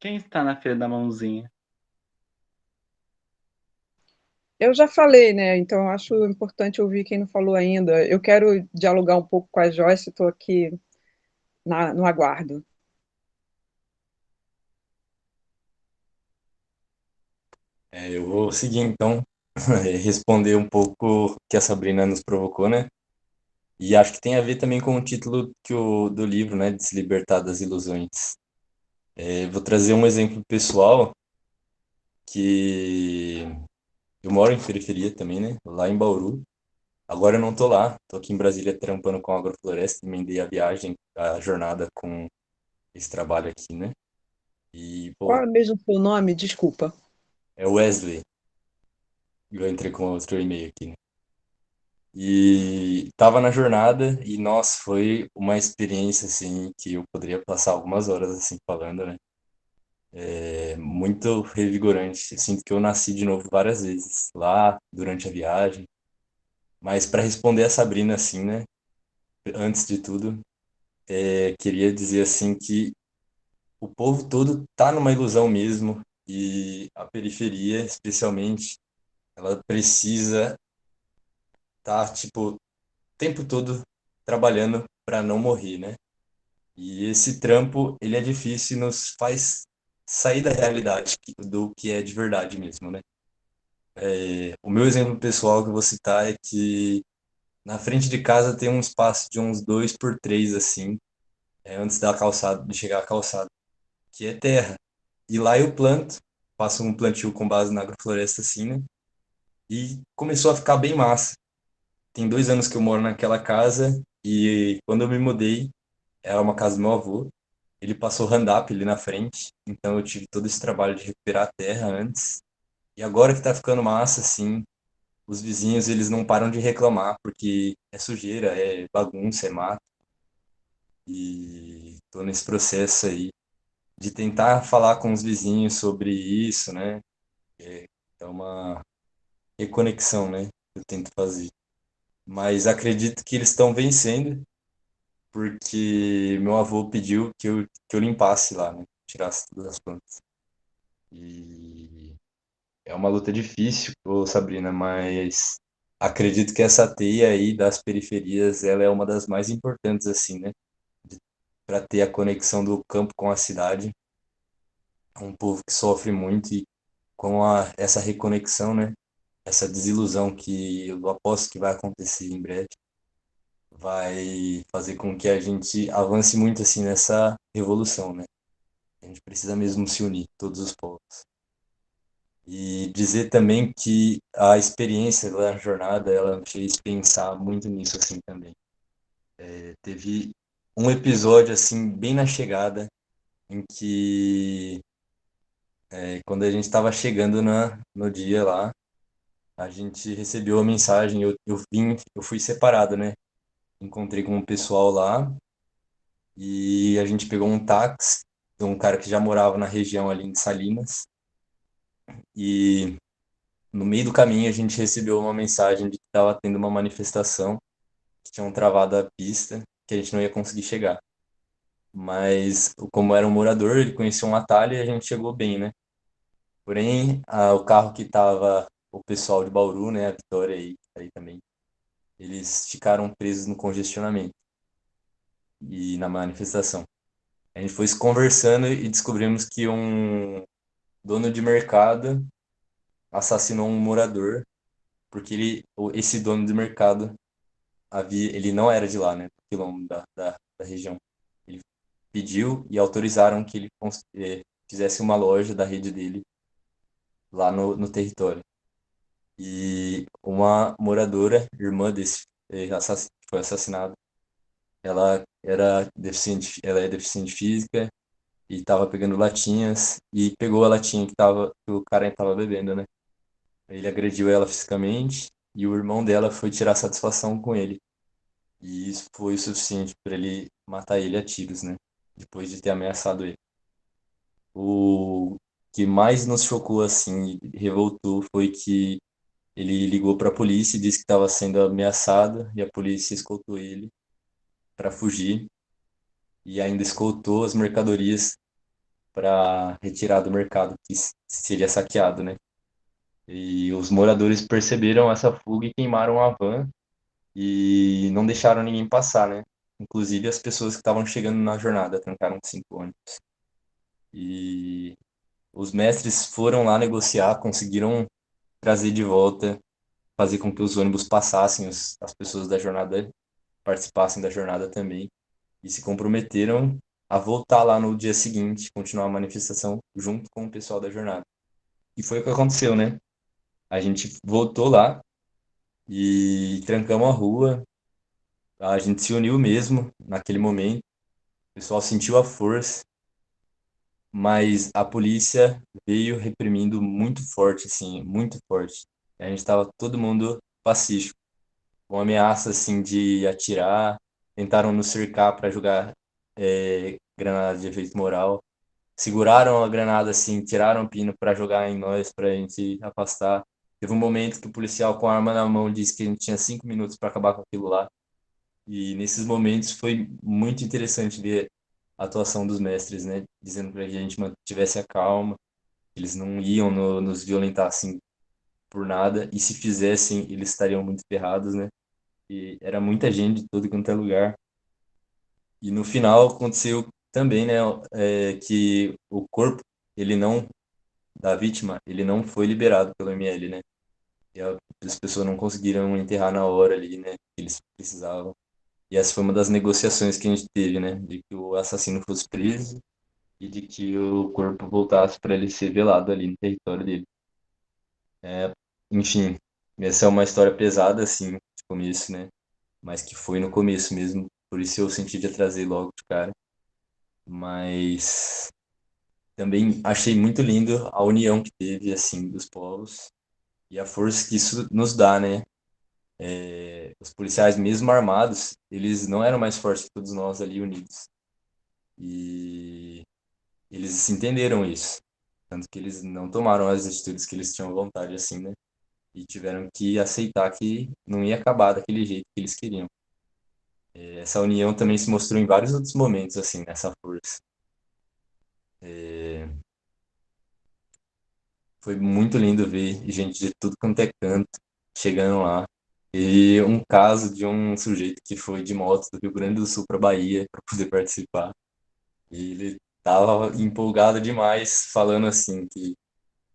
Quem está na fila da mãozinha? Eu já falei, né? Então eu acho importante ouvir quem não falou ainda. Eu quero dialogar um pouco com a Joyce, estou aqui no aguardo. Eu vou seguir então, responder um pouco o que a Sabrina nos provocou, né? E acho que tem a ver também com o título do livro, né? De se libertar das ilusões. Vou trazer um exemplo pessoal que eu moro em periferia também, né? Lá em Bauru. Agora eu não tô lá, tô aqui em Brasília trampando com agrofloresta, emendei a viagem, a jornada com esse trabalho aqui, né? E, Qual pô, é mesmo o seu nome? Desculpa. é Wesley. Eu entrei com outro e-mail aqui, né? E tava na jornada e, nossa, foi uma experiência, assim, que eu poderia passar algumas horas, assim, falando, né? É muito revigorante. Eu sinto que eu nasci de novo várias vezes lá durante a viagem. Mas para responder a Sabrina, assim, né? Antes de tudo, queria dizer, assim, que o povo todo tá numa ilusão mesmo e a periferia, especialmente, ela precisa tá, tipo, o tempo todo trabalhando para não morrer, né? E esse trampo, ele é difícil e nos faz sair da realidade do que é de verdade mesmo, né? O meu exemplo pessoal que eu vou citar é que na frente de casa tem um espaço de uns 2 por 3 assim, antes da calçada, de chegar à calçada, que é terra. E lá eu planto, faço um plantio com base na agrofloresta assim, né? E começou a ficar bem massa. Tem 2 anos que eu moro naquela casa e quando eu me mudei, era uma casa do meu avô. Ele passou hand-up ali na frente, então eu tive todo esse trabalho de recuperar a terra antes. E agora que tá ficando massa, assim, os vizinhos, eles não param de reclamar, porque é sujeira, é bagunça, é mato. E tô nesse processo aí de tentar falar com os vizinhos sobre isso, né? É uma reconexão, né? Que eu tento fazer. Mas acredito que eles estão vencendo, porque meu avô pediu que eu limpasse lá, né? Tirasse todas as plantas. E é uma luta difícil, ô Sabrina, mas acredito que essa teia aí das periferias, ela é uma das mais importantes, assim, né? Para ter a conexão do campo com a cidade. É um povo que sofre muito e com essa reconexão, né? Essa desilusão que eu aposto que vai acontecer em breve, vai fazer com que a gente avance muito, assim, nessa revolução, né? A gente precisa mesmo se unir, todos os povos. E dizer também que a experiência da jornada, ela me fez pensar muito nisso assim também. Teve um episódio assim bem na chegada em que quando a gente estava chegando no dia lá, a gente recebeu a mensagem, eu fui separado, né? Encontrei com um pessoal lá e a gente pegou um táxi de um cara que já morava na região ali de Salinas e no meio do caminho a gente recebeu uma mensagem de que estava tendo uma manifestação, que tinham travado a pista, que a gente não ia conseguir chegar. Mas como era um morador, ele conhecia um atalho e a gente chegou bem, né? Porém, o carro que tava o pessoal de Bauru, né, a Vitória aí também, eles ficaram presos no congestionamento e na manifestação. A gente foi se conversando e descobrimos que um dono de mercado assassinou um morador, porque esse dono de mercado ele não era de lá, né, do quilombo da região. Ele pediu e autorizaram que ele fizesse uma loja da rede dele lá no território. E uma moradora, irmã desse que foi assassinado, ela é deficiente física e estava pegando latinhas e pegou a latinha que o cara estava bebendo, né? Ele agrediu ela fisicamente e o irmão dela foi tirar satisfação com ele. E isso foi o suficiente para ele matar ele a tiros, né? Depois de ter ameaçado ele. O que mais nos chocou, assim, e revoltou foi que ele ligou para a polícia e disse que estava sendo ameaçado e a polícia escoltou ele para fugir e ainda escoltou as mercadorias para retirar do mercado que seria saqueado, né? E os moradores perceberam essa fuga e queimaram a van e não deixaram ninguém passar, né? Inclusive as pessoas que estavam chegando na jornada, trancaram 5 ônibus. E os mestres foram lá negociar, conseguiram trazer de volta, fazer com que os ônibus passassem, as pessoas da jornada participassem da jornada também, e se comprometeram a voltar lá no dia seguinte, continuar a manifestação junto com o pessoal da jornada. E foi o que aconteceu, né? A gente voltou lá e trancamos a rua, a gente se uniu mesmo naquele momento, o pessoal sentiu a força, mas a polícia veio reprimindo muito forte, assim, muito forte. A gente estava todo mundo pacífico. uma ameaça assim de atirar, tentaram nos cercar para jogar granada de efeito moral, seguraram a granada assim, tiraram o pino para jogar em nós, para a gente afastar. Teve um momento que o policial com a arma na mão disse que a gente tinha 5 minutos para acabar com aquilo lá. E nesses momentos foi muito interessante ver a atuação dos mestres, né? Dizendo para que a gente mantivesse a calma, eles não iam nos violentar assim por nada, e se fizessem, eles estariam muito ferrados, né? E era muita gente de todo quanto é lugar. E no final aconteceu também, né, que o corpo, ele não, da vítima, ele não foi liberado pelo ML, né? E as pessoas não conseguiram enterrar na hora ali, né, que eles precisavam. E essa foi uma das negociações que a gente teve, né, de que o assassino fosse preso e de que o corpo voltasse para ele ser velado ali no território dele. Enfim, essa é uma história pesada, assim, de começo, né? Mas que foi no começo mesmo, por isso eu senti de trazer logo de cara. Mas também achei muito lindo a união que teve, assim, dos povos e a força que isso nos dá, né? Os policiais, mesmo armados, eles não eram mais fortes que todos nós ali unidos. E eles entenderam isso. Tanto que eles não tomaram as atitudes que eles tinham vontade, assim, né? E tiveram que aceitar que não ia acabar daquele jeito que eles queriam. Essa união também se mostrou em vários outros momentos, assim, nessa força. Foi muito lindo ver gente de tudo quanto é canto chegando lá. E um caso de um sujeito que foi de moto do Rio Grande do Sul para Bahia para poder participar. E ele tava empolgado demais, falando assim que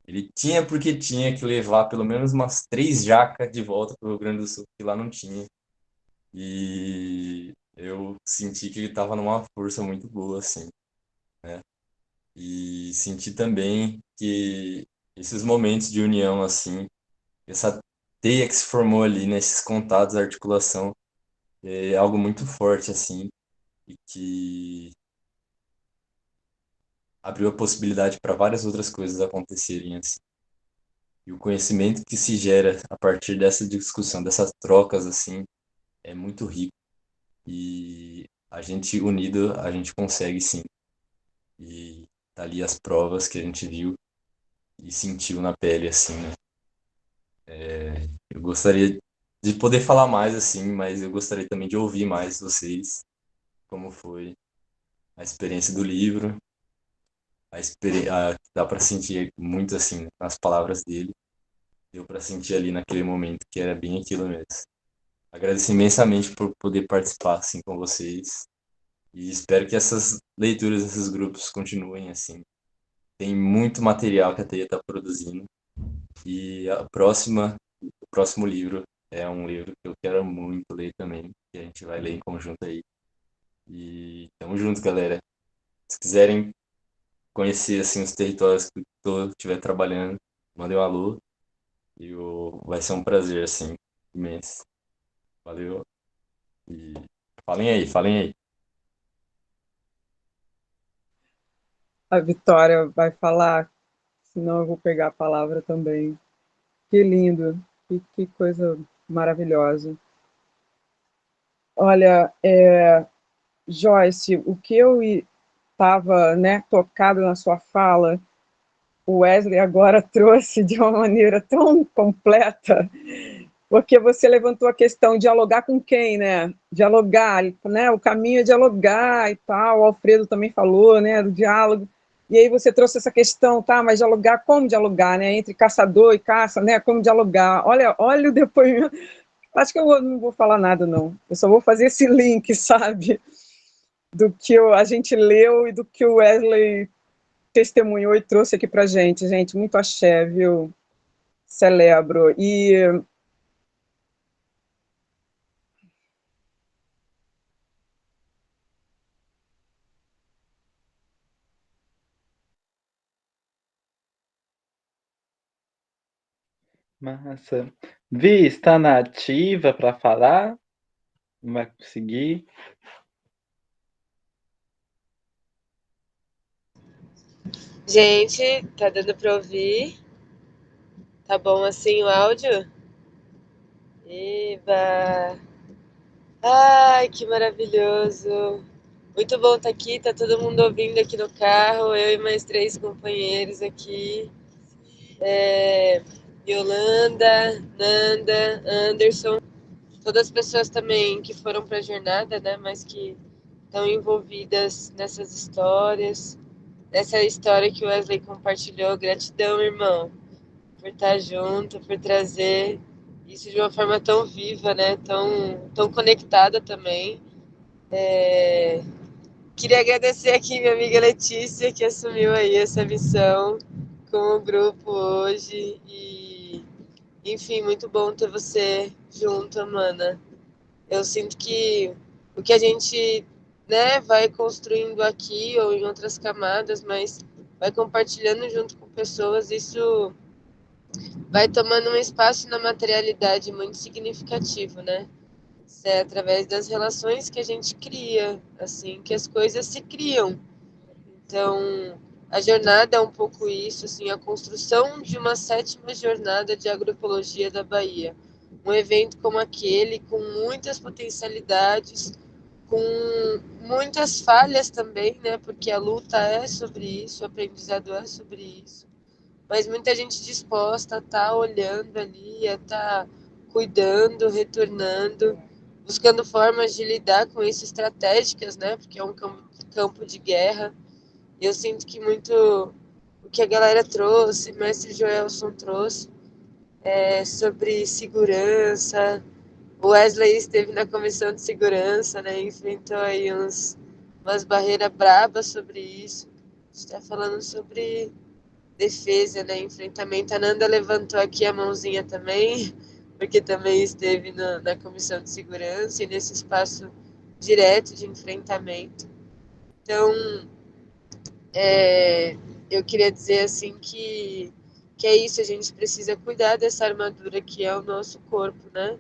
ele tinha porque tinha que levar pelo menos umas 3 jacas de volta para o Rio Grande do Sul, que lá não tinha. E eu senti que ele tava numa força muito boa, assim, né? E senti também que esses momentos de união, assim, essa teia que se formou ali nesses contatos, a articulação, é algo muito forte, assim, e que abriu a possibilidade para várias outras coisas acontecerem, assim. E o conhecimento que se gera a partir dessa discussão, dessas trocas, assim, é muito rico. E a gente unido, a gente consegue, sim. E tá ali as provas que a gente viu e sentiu na pele, assim, né? Eu gostaria de poder falar mais, assim, mas eu gostaria também de ouvir mais vocês, como foi a experiência do livro, dá para sentir muito, assim, nas palavras dele, deu para sentir ali naquele momento que era bem aquilo mesmo. Agradeço imensamente por poder participar, assim, com vocês, e espero que essas leituras desses grupos continuem, assim. Tem muito material que a Teia está produzindo, e o próximo livro é um livro que eu quero muito ler também, que a gente vai ler em conjunto aí. E tamo junto, galera. Se quiserem conhecer assim os territórios que eu estiver trabalhando, mandem um alô. Vai ser um prazer, assim, imenso. Valeu. E falem aí, falem aí. A Vitória vai falar, senão eu vou pegar a palavra também. Que lindo, que coisa maravilhosa. Olha, Joyce, o que eu estava, né, tocado na sua fala, o Wesley agora trouxe de uma maneira tão completa, porque você levantou a questão de dialogar com quem, né? Dialogar, né? O caminho é dialogar e tal. O Alfredo também falou, né, do diálogo. E aí você trouxe essa questão, tá? Mas dialogar, como dialogar, né? Entre caçador e caça, né? Como dialogar? Olha o depoimento. Acho que não vou falar nada, não. Eu só vou fazer esse link, sabe? Do que a gente leu e do que o Wesley testemunhou e trouxe aqui pra gente. Gente, muito axé, viu? Celebro. E Massa. Vi, está na ativa para falar? Não vai conseguir? Gente, tá dando pra ouvir? Tá bom assim o áudio? Eba! Ai, que maravilhoso! Muito bom estar aqui, tá todo mundo ouvindo aqui no carro, eu e mais 3 companheiros aqui. Yolanda, Nanda, Anderson, todas as pessoas também que foram para a jornada, né, mas que estão envolvidas nessas histórias, nessa história que o Wesley compartilhou. Gratidão, irmão, por estar junto, por trazer isso de uma forma tão viva, né, tão conectada também. Queria agradecer aqui minha amiga Letícia, que assumiu aí essa missão com o grupo hoje. E, enfim, muito bom ter você junto, Amanda. Eu sinto que o que a gente, né, vai construindo aqui ou em outras camadas, mas vai compartilhando junto com pessoas, isso vai tomando um espaço na materialidade muito significativo, né? É através das relações que a gente cria, assim, que as coisas se criam. Então, a jornada é um pouco isso, assim, a construção de uma 7ª jornada de agroecologia da Bahia. Um evento como aquele, com muitas potencialidades, com muitas falhas também, né? Porque a luta é sobre isso, o aprendizado é sobre isso. Mas muita gente disposta a estar olhando ali, a estar cuidando, retornando, buscando formas de lidar com isso estratégicas, né? Porque é um campo de guerra. Eu sinto que muito o que a galera trouxe, o mestre Joelson trouxe, é sobre segurança. O Wesley esteve na comissão de segurança, né? Enfrentou aí umas barreiras brabas sobre isso. A gente está falando sobre defesa, né? Enfrentamento. A Nanda levantou aqui a mãozinha também, porque também esteve na comissão de segurança e nesse espaço direto de enfrentamento. Então, eu queria dizer assim que é isso, a gente precisa cuidar dessa armadura que é o nosso corpo, né?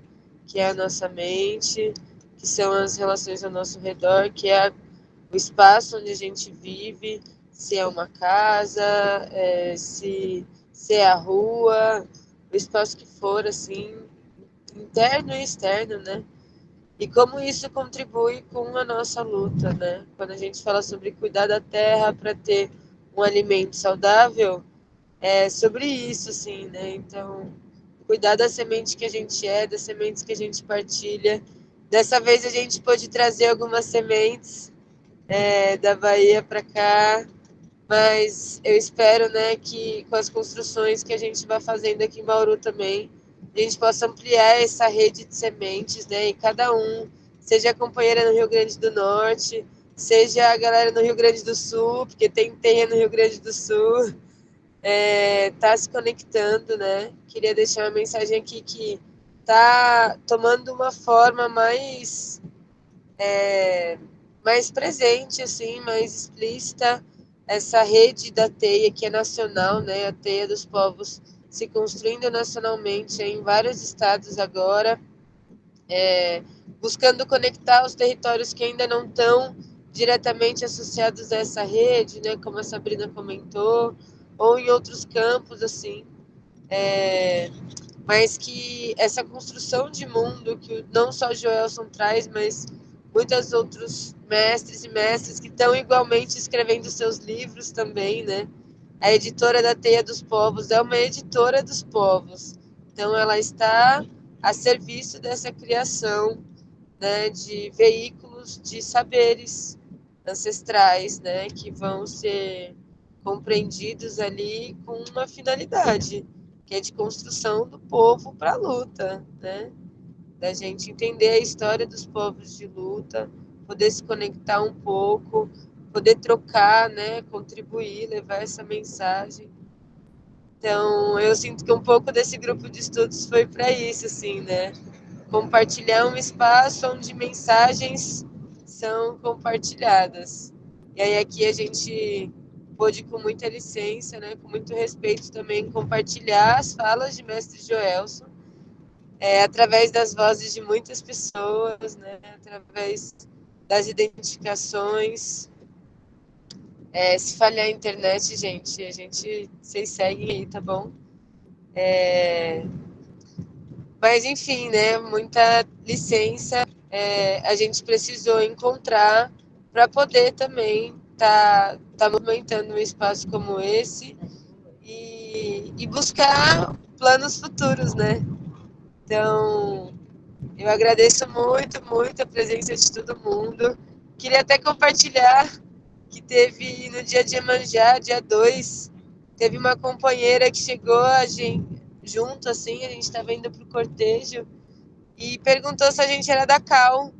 Que é a nossa mente, que são as relações ao nosso redor, que é o espaço onde a gente vive, se é uma casa, se é a rua, o espaço que for, assim, interno e externo, né? E como isso contribui com a nossa luta, né? Quando a gente fala sobre cuidar da terra para ter um alimento saudável, é sobre isso, assim, né? Então, cuidar da semente que a gente é, das sementes que a gente partilha. Dessa vez a gente pôde trazer algumas sementes da Bahia para cá, mas eu espero, né, que com as construções que a gente vai fazendo aqui em Bauru também, a gente possa ampliar essa rede de sementes, né, e cada um, seja a companheira no Rio Grande do Norte, seja a galera no Rio Grande do Sul, porque tem terra no Rio Grande do Sul, tá se conectando, né. Queria deixar uma mensagem aqui que tá tomando uma forma mais presente, assim, mais explícita, essa rede da teia que é nacional, né, a teia dos povos se construindo nacionalmente em vários estados agora, buscando conectar os territórios que ainda não estão diretamente associados a essa rede, né, como a Sabrina comentou, ou em outros campos, assim, mas que essa construção de mundo que não só o Joelson traz, mas muitos outros mestres e mestras que estão igualmente escrevendo seus livros também, né? A editora da Teia dos Povos é uma editora dos povos, então ela está a serviço dessa criação, né, de veículos de saberes ancestrais, né, que vão ser compreendidos ali com uma finalidade, que é de construção do povo para a luta, né? Da gente entender a história dos povos de luta, poder se conectar um pouco, poder trocar, né? Contribuir, levar essa mensagem. Então, eu sinto que um pouco desse grupo de estudos foi para isso, assim, né? Compartilhar um espaço onde mensagens são compartilhadas. E aí aqui a gente pôde, com muita licença, né, com muito respeito também, compartilhar as falas de Mestre Joelson, através das vozes de muitas pessoas, né, através das identificações. Se falhar a internet, gente, vocês seguem aí, tá bom? Mas, enfim, né? Muita licença a gente precisou encontrar para poder também tá movimentando um espaço como esse e buscar planos futuros, né? Então, eu agradeço muito, muito a presença de todo mundo. Queria até compartilhar que teve no dia de Iemanjá, dia 2, teve uma companheira que chegou a gente, junto, assim, a gente estava indo pro cortejo, e perguntou se a gente era da Cal.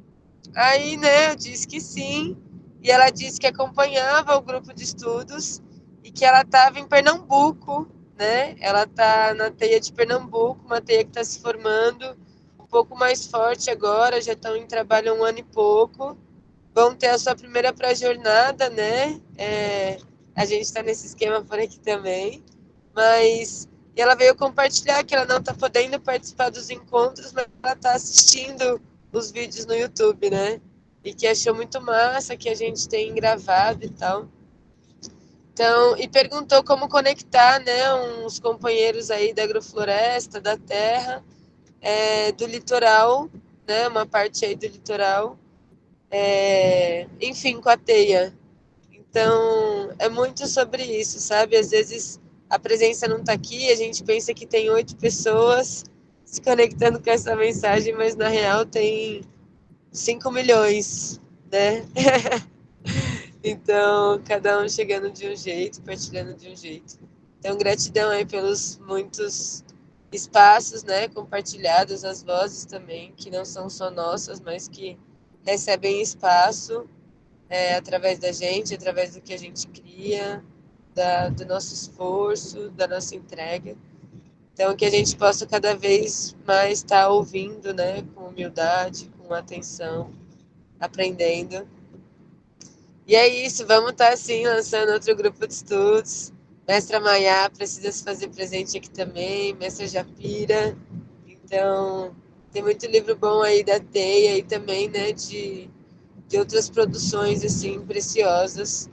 Aí, né, eu disse que sim, e ela disse que acompanhava o grupo de estudos e que ela estava em Pernambuco, né? Ela está na teia de Pernambuco, uma teia que está se formando um pouco mais forte agora, já estão em trabalho há um ano e pouco. Vão ter a sua primeira pré-jornada, né? A gente está nesse esquema por aqui também, mas e ela veio compartilhar que ela não está podendo participar dos encontros, mas ela está assistindo os vídeos no YouTube, né? E que achou muito massa que a gente tem gravado e tal. Então, e perguntou como conectar, né, uns companheiros aí da agrofloresta, da terra, do litoral, né, uma parte aí do litoral, enfim, com a teia. Então, é muito sobre isso, sabe? Às vezes a presença não está aqui, a gente pensa que tem 8 pessoas se conectando com essa mensagem, mas na real tem 5 milhões, né? Então, cada um chegando de um jeito, partilhando de um jeito. Então, gratidão aí pelos muitos espaços, né, compartilhados, as vozes também, que não são só nossas, mas que recebem espaço através da gente, através do que a gente cria, do nosso esforço, da nossa entrega. Então, que a gente possa cada vez mais estar ouvindo, né, com humildade, com atenção, aprendendo. E é isso, vamos estar, assim, lançando outro grupo de estudos. Mestra Maiá precisa se fazer presente aqui também, Mestra Japira. Então, tem muito livro bom aí da Teia e também, né, de outras produções, assim, preciosas,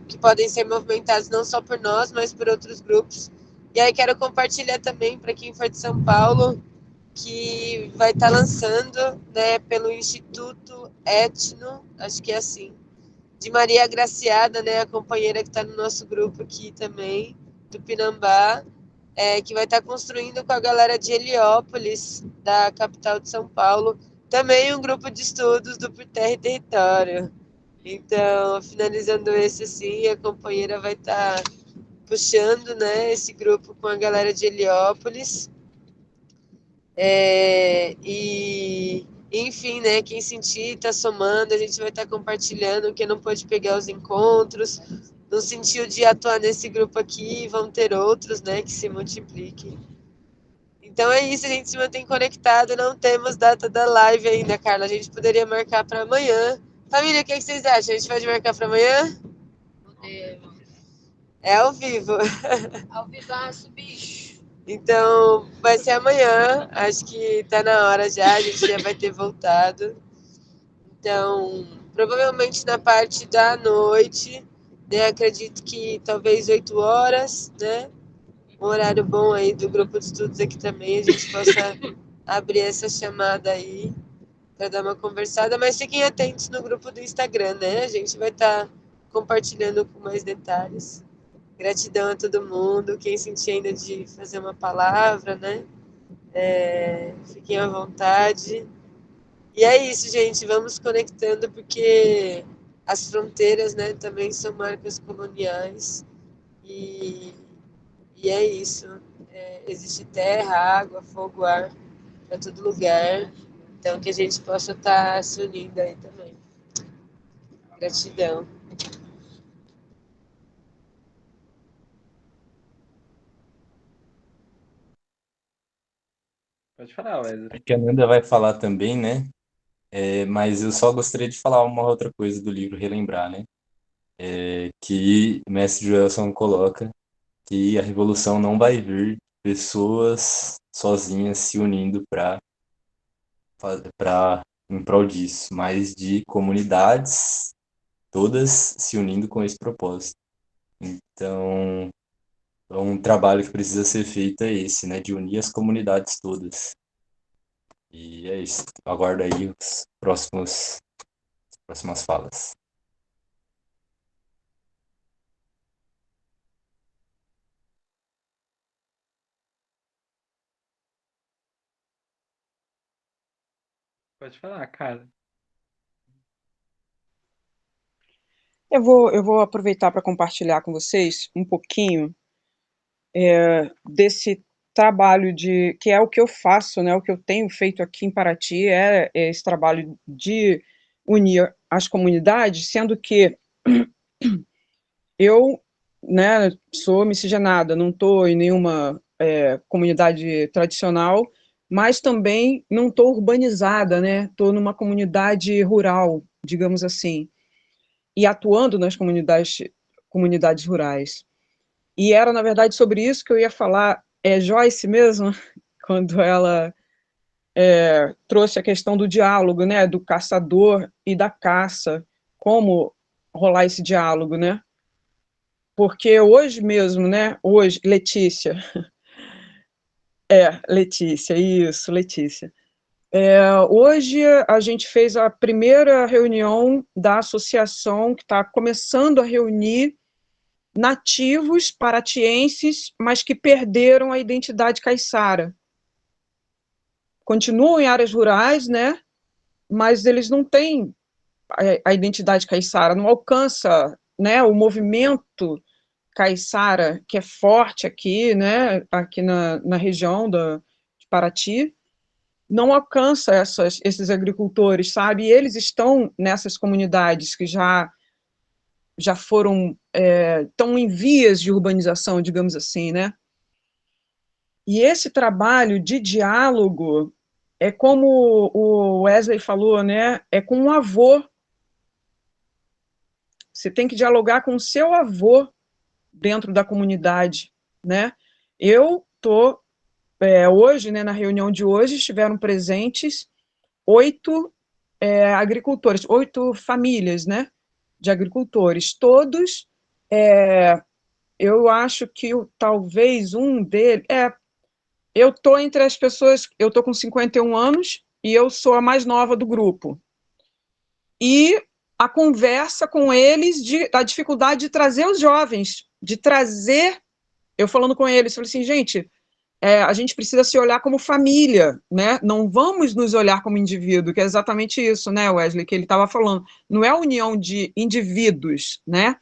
que podem ser movimentados não só por nós, mas por outros grupos. E aí quero compartilhar também para quem for de São Paulo, que vai estar lançando, né, pelo Instituto Etno, acho que é assim, de Maria Agraciada, né, a companheira que está no nosso grupo aqui também, do Pinambá, que vai estar construindo com a galera de Heliópolis, da capital de São Paulo, também um grupo de estudos do Por Terra e Território. Então, finalizando esse, assim, a companheira vai estar puxando, né, esse grupo com a galera de Heliópolis. Enfim, né, quem sentir, tá somando, a gente vai estar compartilhando, quem não pode pegar os encontros, não sentiu de atuar nesse grupo aqui, vão ter outros, né, que se multipliquem. Então é isso, a gente se mantém conectado, não temos data da live ainda, Carla, a gente poderia marcar para amanhã. Família, o que vocês acham? A gente pode marcar para amanhã? É ao vivo. Ao vivaço, bicho. Então, vai ser amanhã. Acho que tá na hora já, a gente já vai ter voltado. Então, provavelmente na parte da noite, né? Acredito que talvez 8 horas, né? Um horário bom aí do grupo de estudos aqui também, a gente possa abrir essa chamada aí para dar uma conversada, mas fiquem atentos no grupo do Instagram, né? A gente vai estar compartilhando com mais detalhes. Gratidão a todo mundo. Quem sentir ainda de fazer uma palavra, né? Fiquem à vontade. E é isso, gente. Vamos conectando porque as fronteiras, né, também são marcas coloniais. E, e é isso. Existe terra, água, fogo, ar para todo lugar. Então que a gente possa estar se unindo aí também. Gratidão. Pode falar, Wesley. Acho que a Nanda vai falar também, né? Mas eu só gostaria de falar uma outra coisa do livro, relembrar, né? Que o mestre Joelson coloca que a revolução não vai vir de pessoas sozinhas se unindo em prol disso, mas de comunidades todas se unindo com esse propósito. Então, Então, um trabalho que precisa ser feito é esse, né? De unir as comunidades todas. E é isso. Aguardo aí as próximas falas. Pode falar, cara. Eu vou aproveitar para compartilhar com vocês um pouquinho desse trabalho que é o que eu faço, né? O que eu tenho feito aqui em Paraty é esse trabalho de unir as comunidades, sendo que eu, né, sou miscigenada, não estou em nenhuma comunidade tradicional, mas também não estou urbanizada, né? Estou numa comunidade rural, digamos assim, e atuando nas comunidades rurais. E era, na verdade, sobre isso que eu ia falar. É Joyce mesmo, quando ela trouxe a questão do diálogo, né, do caçador e da caça, como rolar esse diálogo, né? Porque hoje mesmo, né, hoje, Letícia, isso, Letícia. Hoje a gente fez a primeira reunião da associação que está começando a reunir nativos paratienses, mas que perderam a identidade caiçara. Continuam em áreas rurais, né? Mas eles não têm a identidade caiçara, não alcança, né, o movimento caiçara, que é forte aqui, né, aqui na região de Paraty, não alcança esses agricultores, sabe? E eles estão nessas comunidades que já foram, estão em vias de urbanização, digamos assim, né? E esse trabalho de diálogo é como o Wesley falou, né? É com um avô. Você tem que dialogar com o seu avô dentro da comunidade, né? Eu estou, hoje, né, na reunião de hoje, estiveram presentes 8 agricultores, 8 famílias, né, de agricultores, todos, eu acho que talvez um deles, eu estou entre as pessoas, eu estou com 51 anos e eu sou a mais nova do grupo. E a conversa com eles da dificuldade de trazer os jovens, de trazer, eu falando com eles, falei assim, gente, a gente precisa se olhar como família, né? Não vamos nos olhar como indivíduo, que é exatamente isso, né, Wesley, que ele estava falando. Não é a união de indivíduos, né?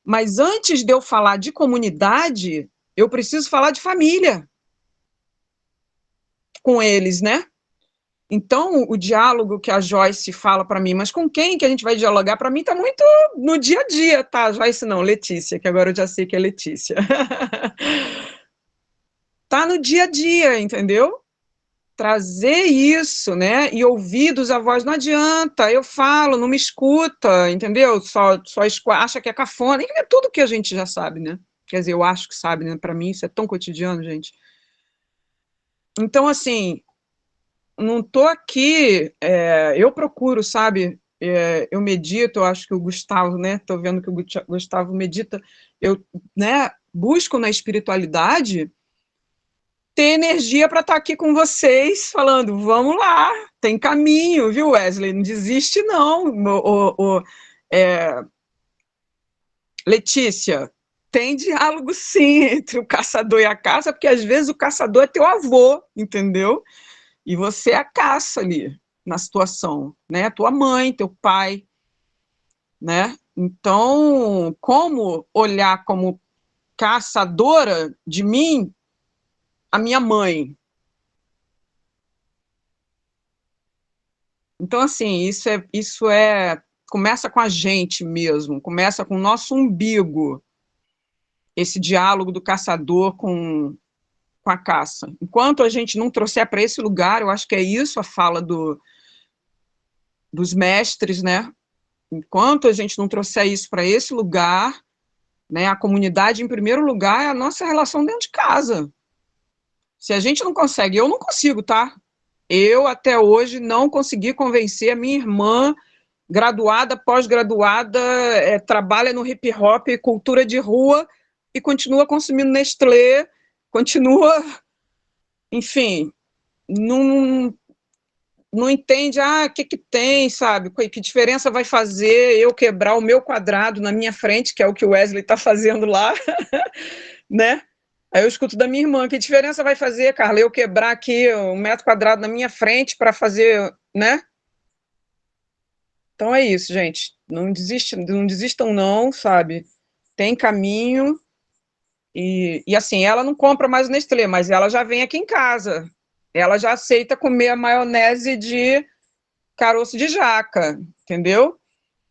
Mas antes de eu falar de comunidade, eu preciso falar de família com eles, né? Então, o diálogo que a Joyce fala para mim, mas com quem que a gente vai dialogar? Para mim está muito no dia a dia, tá? Joyce não, Letícia, que agora eu já sei que é Letícia. Tá no dia a dia, entendeu? Trazer isso, né? E ouvir dos avós, não adianta, eu falo, não me escuta, entendeu? Só acha que é cafona, e é tudo que a gente já sabe, né? Quer dizer, eu acho que sabe, né? Para mim isso é tão cotidiano, gente. Então, assim, não estou aqui, eu procuro, sabe? Eu medito, eu acho que o Gustavo, né? Estou vendo que o Gustavo medita, eu, né, busco na espiritualidade ter energia para estar aqui com vocês, falando, vamos lá, tem caminho, viu, Wesley? Não desiste, não. Letícia, tem diálogo, sim, entre o caçador e a caça, porque às vezes o caçador é teu avô, entendeu? E você é a caça ali, na situação, né? Tua mãe, teu pai, né? Então, como olhar como caçadora de mim, a minha mãe? Então, assim, isso começa com a gente mesmo, começa com o nosso umbigo, esse diálogo do caçador com a caça. Enquanto a gente não trouxer para esse lugar, eu acho que é isso a fala dos mestres, né? Enquanto a gente não trouxer isso para esse lugar, né, a comunidade, em primeiro lugar, é a nossa relação dentro de casa. Se a gente não consegue, eu não consigo, tá? Eu, até hoje, não consegui convencer a minha irmã, graduada, pós-graduada, trabalha no hip-hop, cultura de rua, e continua consumindo Nestlé, continua, enfim, não entende, o que tem, sabe? Que diferença vai fazer eu quebrar o meu quadrado na minha frente, que é o que o Wesley está fazendo lá, né? Aí eu escuto da minha irmã, que diferença vai fazer, Carla, eu quebrar aqui 1 metro quadrado na minha frente para fazer, né? Então é isso, gente. Não desistam não, sabe? Tem caminho. E assim, ela não compra mais o Nestlé, mas ela já vem aqui em casa. Ela já aceita comer a maionese de caroço de jaca, entendeu?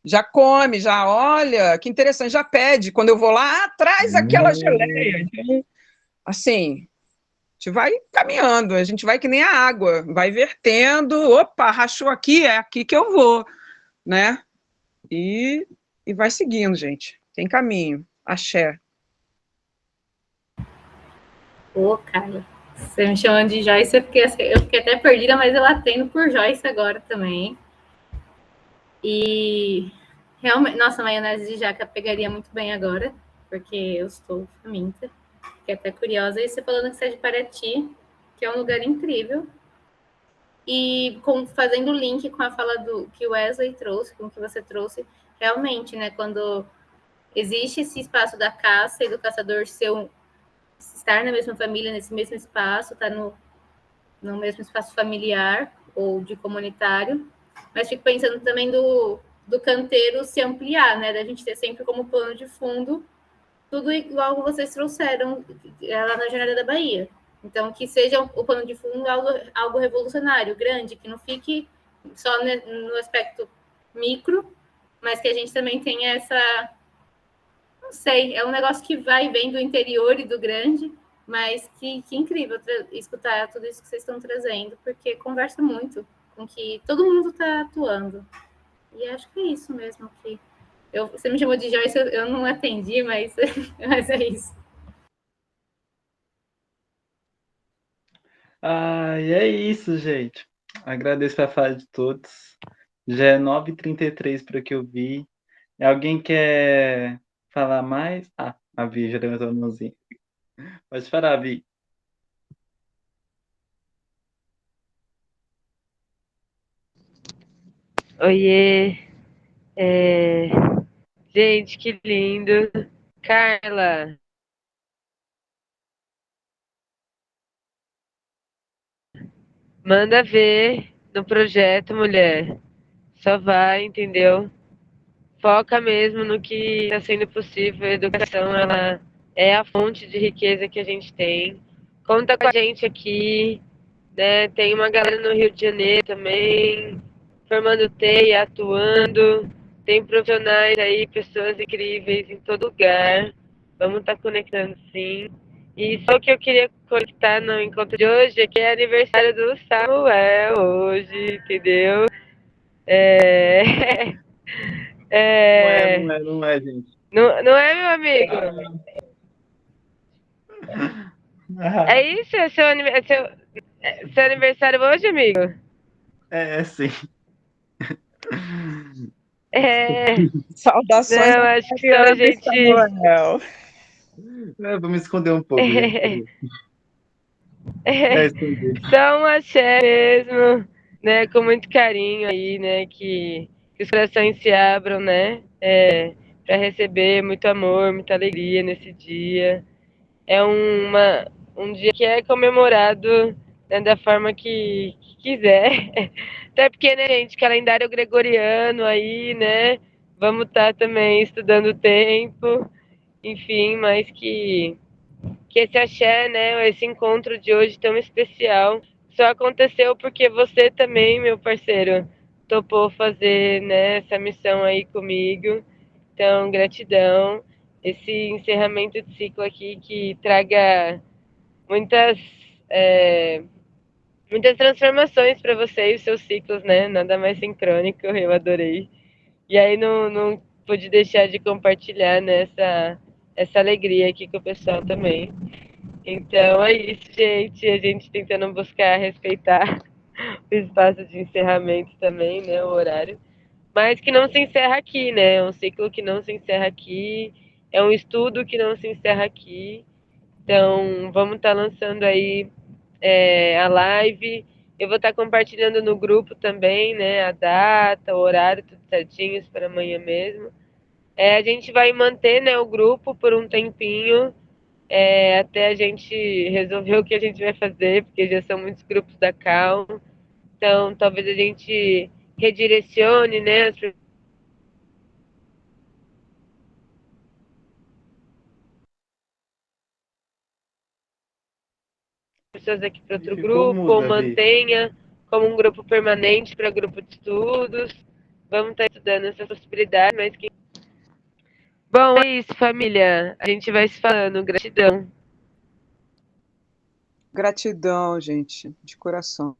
Já come, já olha, que interessante, já pede. Quando eu vou lá, traz aquela geleia. Então, assim, a gente vai caminhando, a gente vai que nem a água, vai vertendo, opa, rachou aqui, é aqui que eu vou, né? E vai seguindo, gente. Tem caminho. Axé. Ô, cara, você me chamando de Joyce, eu fiquei até perdida, mas eu atendo por Joyce agora também. E realmente, nossa, maionese de jaca pegaria muito bem agora, porque eu estou faminta, fiquei até curiosa. E você falando que você é de Paraty, que é um lugar incrível. E fazendo o link com a fala que o Wesley trouxe, com o que você trouxe, realmente, né, quando existe esse espaço da caça e do caçador estar na mesma família, nesse mesmo espaço, estar no mesmo espaço familiar ou de comunitário, mas fico pensando também do canteiro se ampliar, né, da gente ter sempre como plano de fundo tudo igual vocês trouxeram lá na Jornada da Bahia. Então, que seja o pano de fundo algo revolucionário, grande, que não fique só no aspecto micro, mas que a gente também tenha essa... Não sei, é um negócio que vai vem do interior e do grande, mas que incrível escutar tudo isso que vocês estão trazendo, porque conversa muito com que todo mundo está atuando. E acho que é isso mesmo. Você me chamou de Joyce, eu não atendi, mas é isso. E é isso, gente. Agradeço a fala de todos. Já é 9h33 para que eu vi. Alguém quer falar mais? A Vi já levantou a mãozinha. Pode falar, Vi. Oiê. Gente, que lindo. Carla. Manda ver no projeto, mulher. Só vai, entendeu? Foca mesmo no que está sendo possível. A educação, ela é a fonte de riqueza que a gente tem. Conta com a gente aqui, né? Tem uma galera no Rio de Janeiro também, formando TEI, atuando. Tem profissionais aí, pessoas incríveis em todo lugar. Vamos estar conectando, sim. E só o que eu queria conectar no encontro de hoje é que é aniversário do Samuel hoje, entendeu? Não é, gente. Não é, meu amigo? É isso? É seu aniversário hoje, amigo? Sim. Saudações. Não, acho que só a gente... Samuel. Vou me esconder um pouco. Só um axé mesmo, né? Com muito carinho aí, né? Que os corações se abram, né? Para receber muito amor, muita alegria nesse dia. É um dia que é comemorado, né, da forma que quiser. Até porque, né, gente, calendário gregoriano aí, né? Vamos estar também estudando o tempo, enfim, mas que esse axé, né, esse encontro de hoje tão especial, só aconteceu porque você também, meu parceiro, topou fazer, né, essa missão aí comigo. Então, gratidão. Esse encerramento de ciclo aqui que traga muitas transformações para você e os seus ciclos, né? Nada mais sincrônico, eu adorei. E aí não pude deixar de compartilhar, né, essa alegria aqui com o pessoal também. Então é isso, gente. A gente tentando buscar respeitar o espaço de encerramento também, né? O horário. Mas que não se encerra aqui, né? É um ciclo que não se encerra aqui. É um estudo que não se encerra aqui. Então, vamos estar lançando aí a live. Eu vou estar compartilhando no grupo também, né? A data, o horário, tudo certinho para amanhã mesmo. A gente vai manter, né, o grupo por um tempinho, até a gente resolver o que a gente vai fazer, porque já são muitos grupos da Cal. Então, talvez a gente redirecione, né, as pessoas aqui para outro Ficou grupo, ou muda, Vi. mantenha como um grupo permanente para grupo de estudos. Vamos estar estudando essa possibilidade, mas que... Bom, é isso, família. A gente vai se falando. Gratidão. Gratidão, gente, de coração.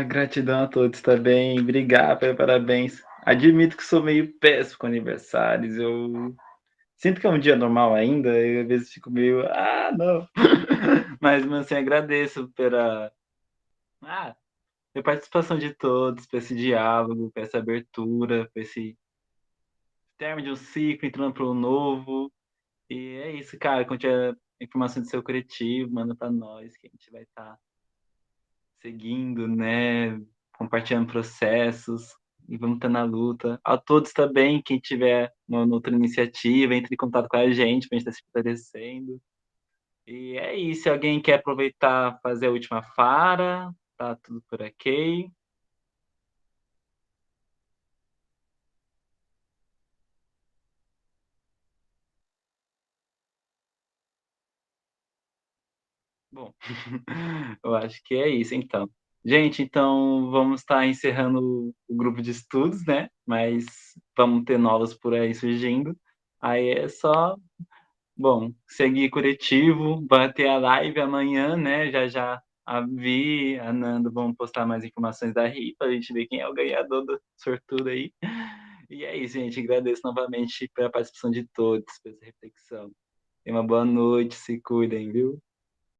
Gratidão a todos também. Obrigado, parabéns. Admito que sou meio péssimo com aniversários. Eu sinto que é um dia normal ainda, eu às vezes fico meio, não. Mas assim, agradeço pela participação de todos, por esse diálogo, por essa abertura, por esse término de um ciclo, entrando para um novo. E é isso, cara. Conte a informação do seu coletivo, manda para nós, que a gente vai estar seguindo, né? Compartilhando processos e vamos estar na luta. A todos também, quem tiver uma outra iniciativa, entre em contato com a gente para a gente estar se fortalecendo. E é isso. Se alguém quer aproveitar, fazer a última fara, tá tudo por aqui. Bom, eu acho que é isso, então. Gente, então vamos estar encerrando o grupo de estudos, né? Mas vamos ter novos por aí surgindo. Aí é só, bom, seguir coletivo, bater a live amanhã, né? Já já a Vi, a Nando vão postar mais informações da rifa, a gente ver quem é o ganhador do sortudo aí. E é isso, gente. Agradeço novamente pela participação de todos, pela reflexão. Tenha uma boa noite, se cuidem, viu?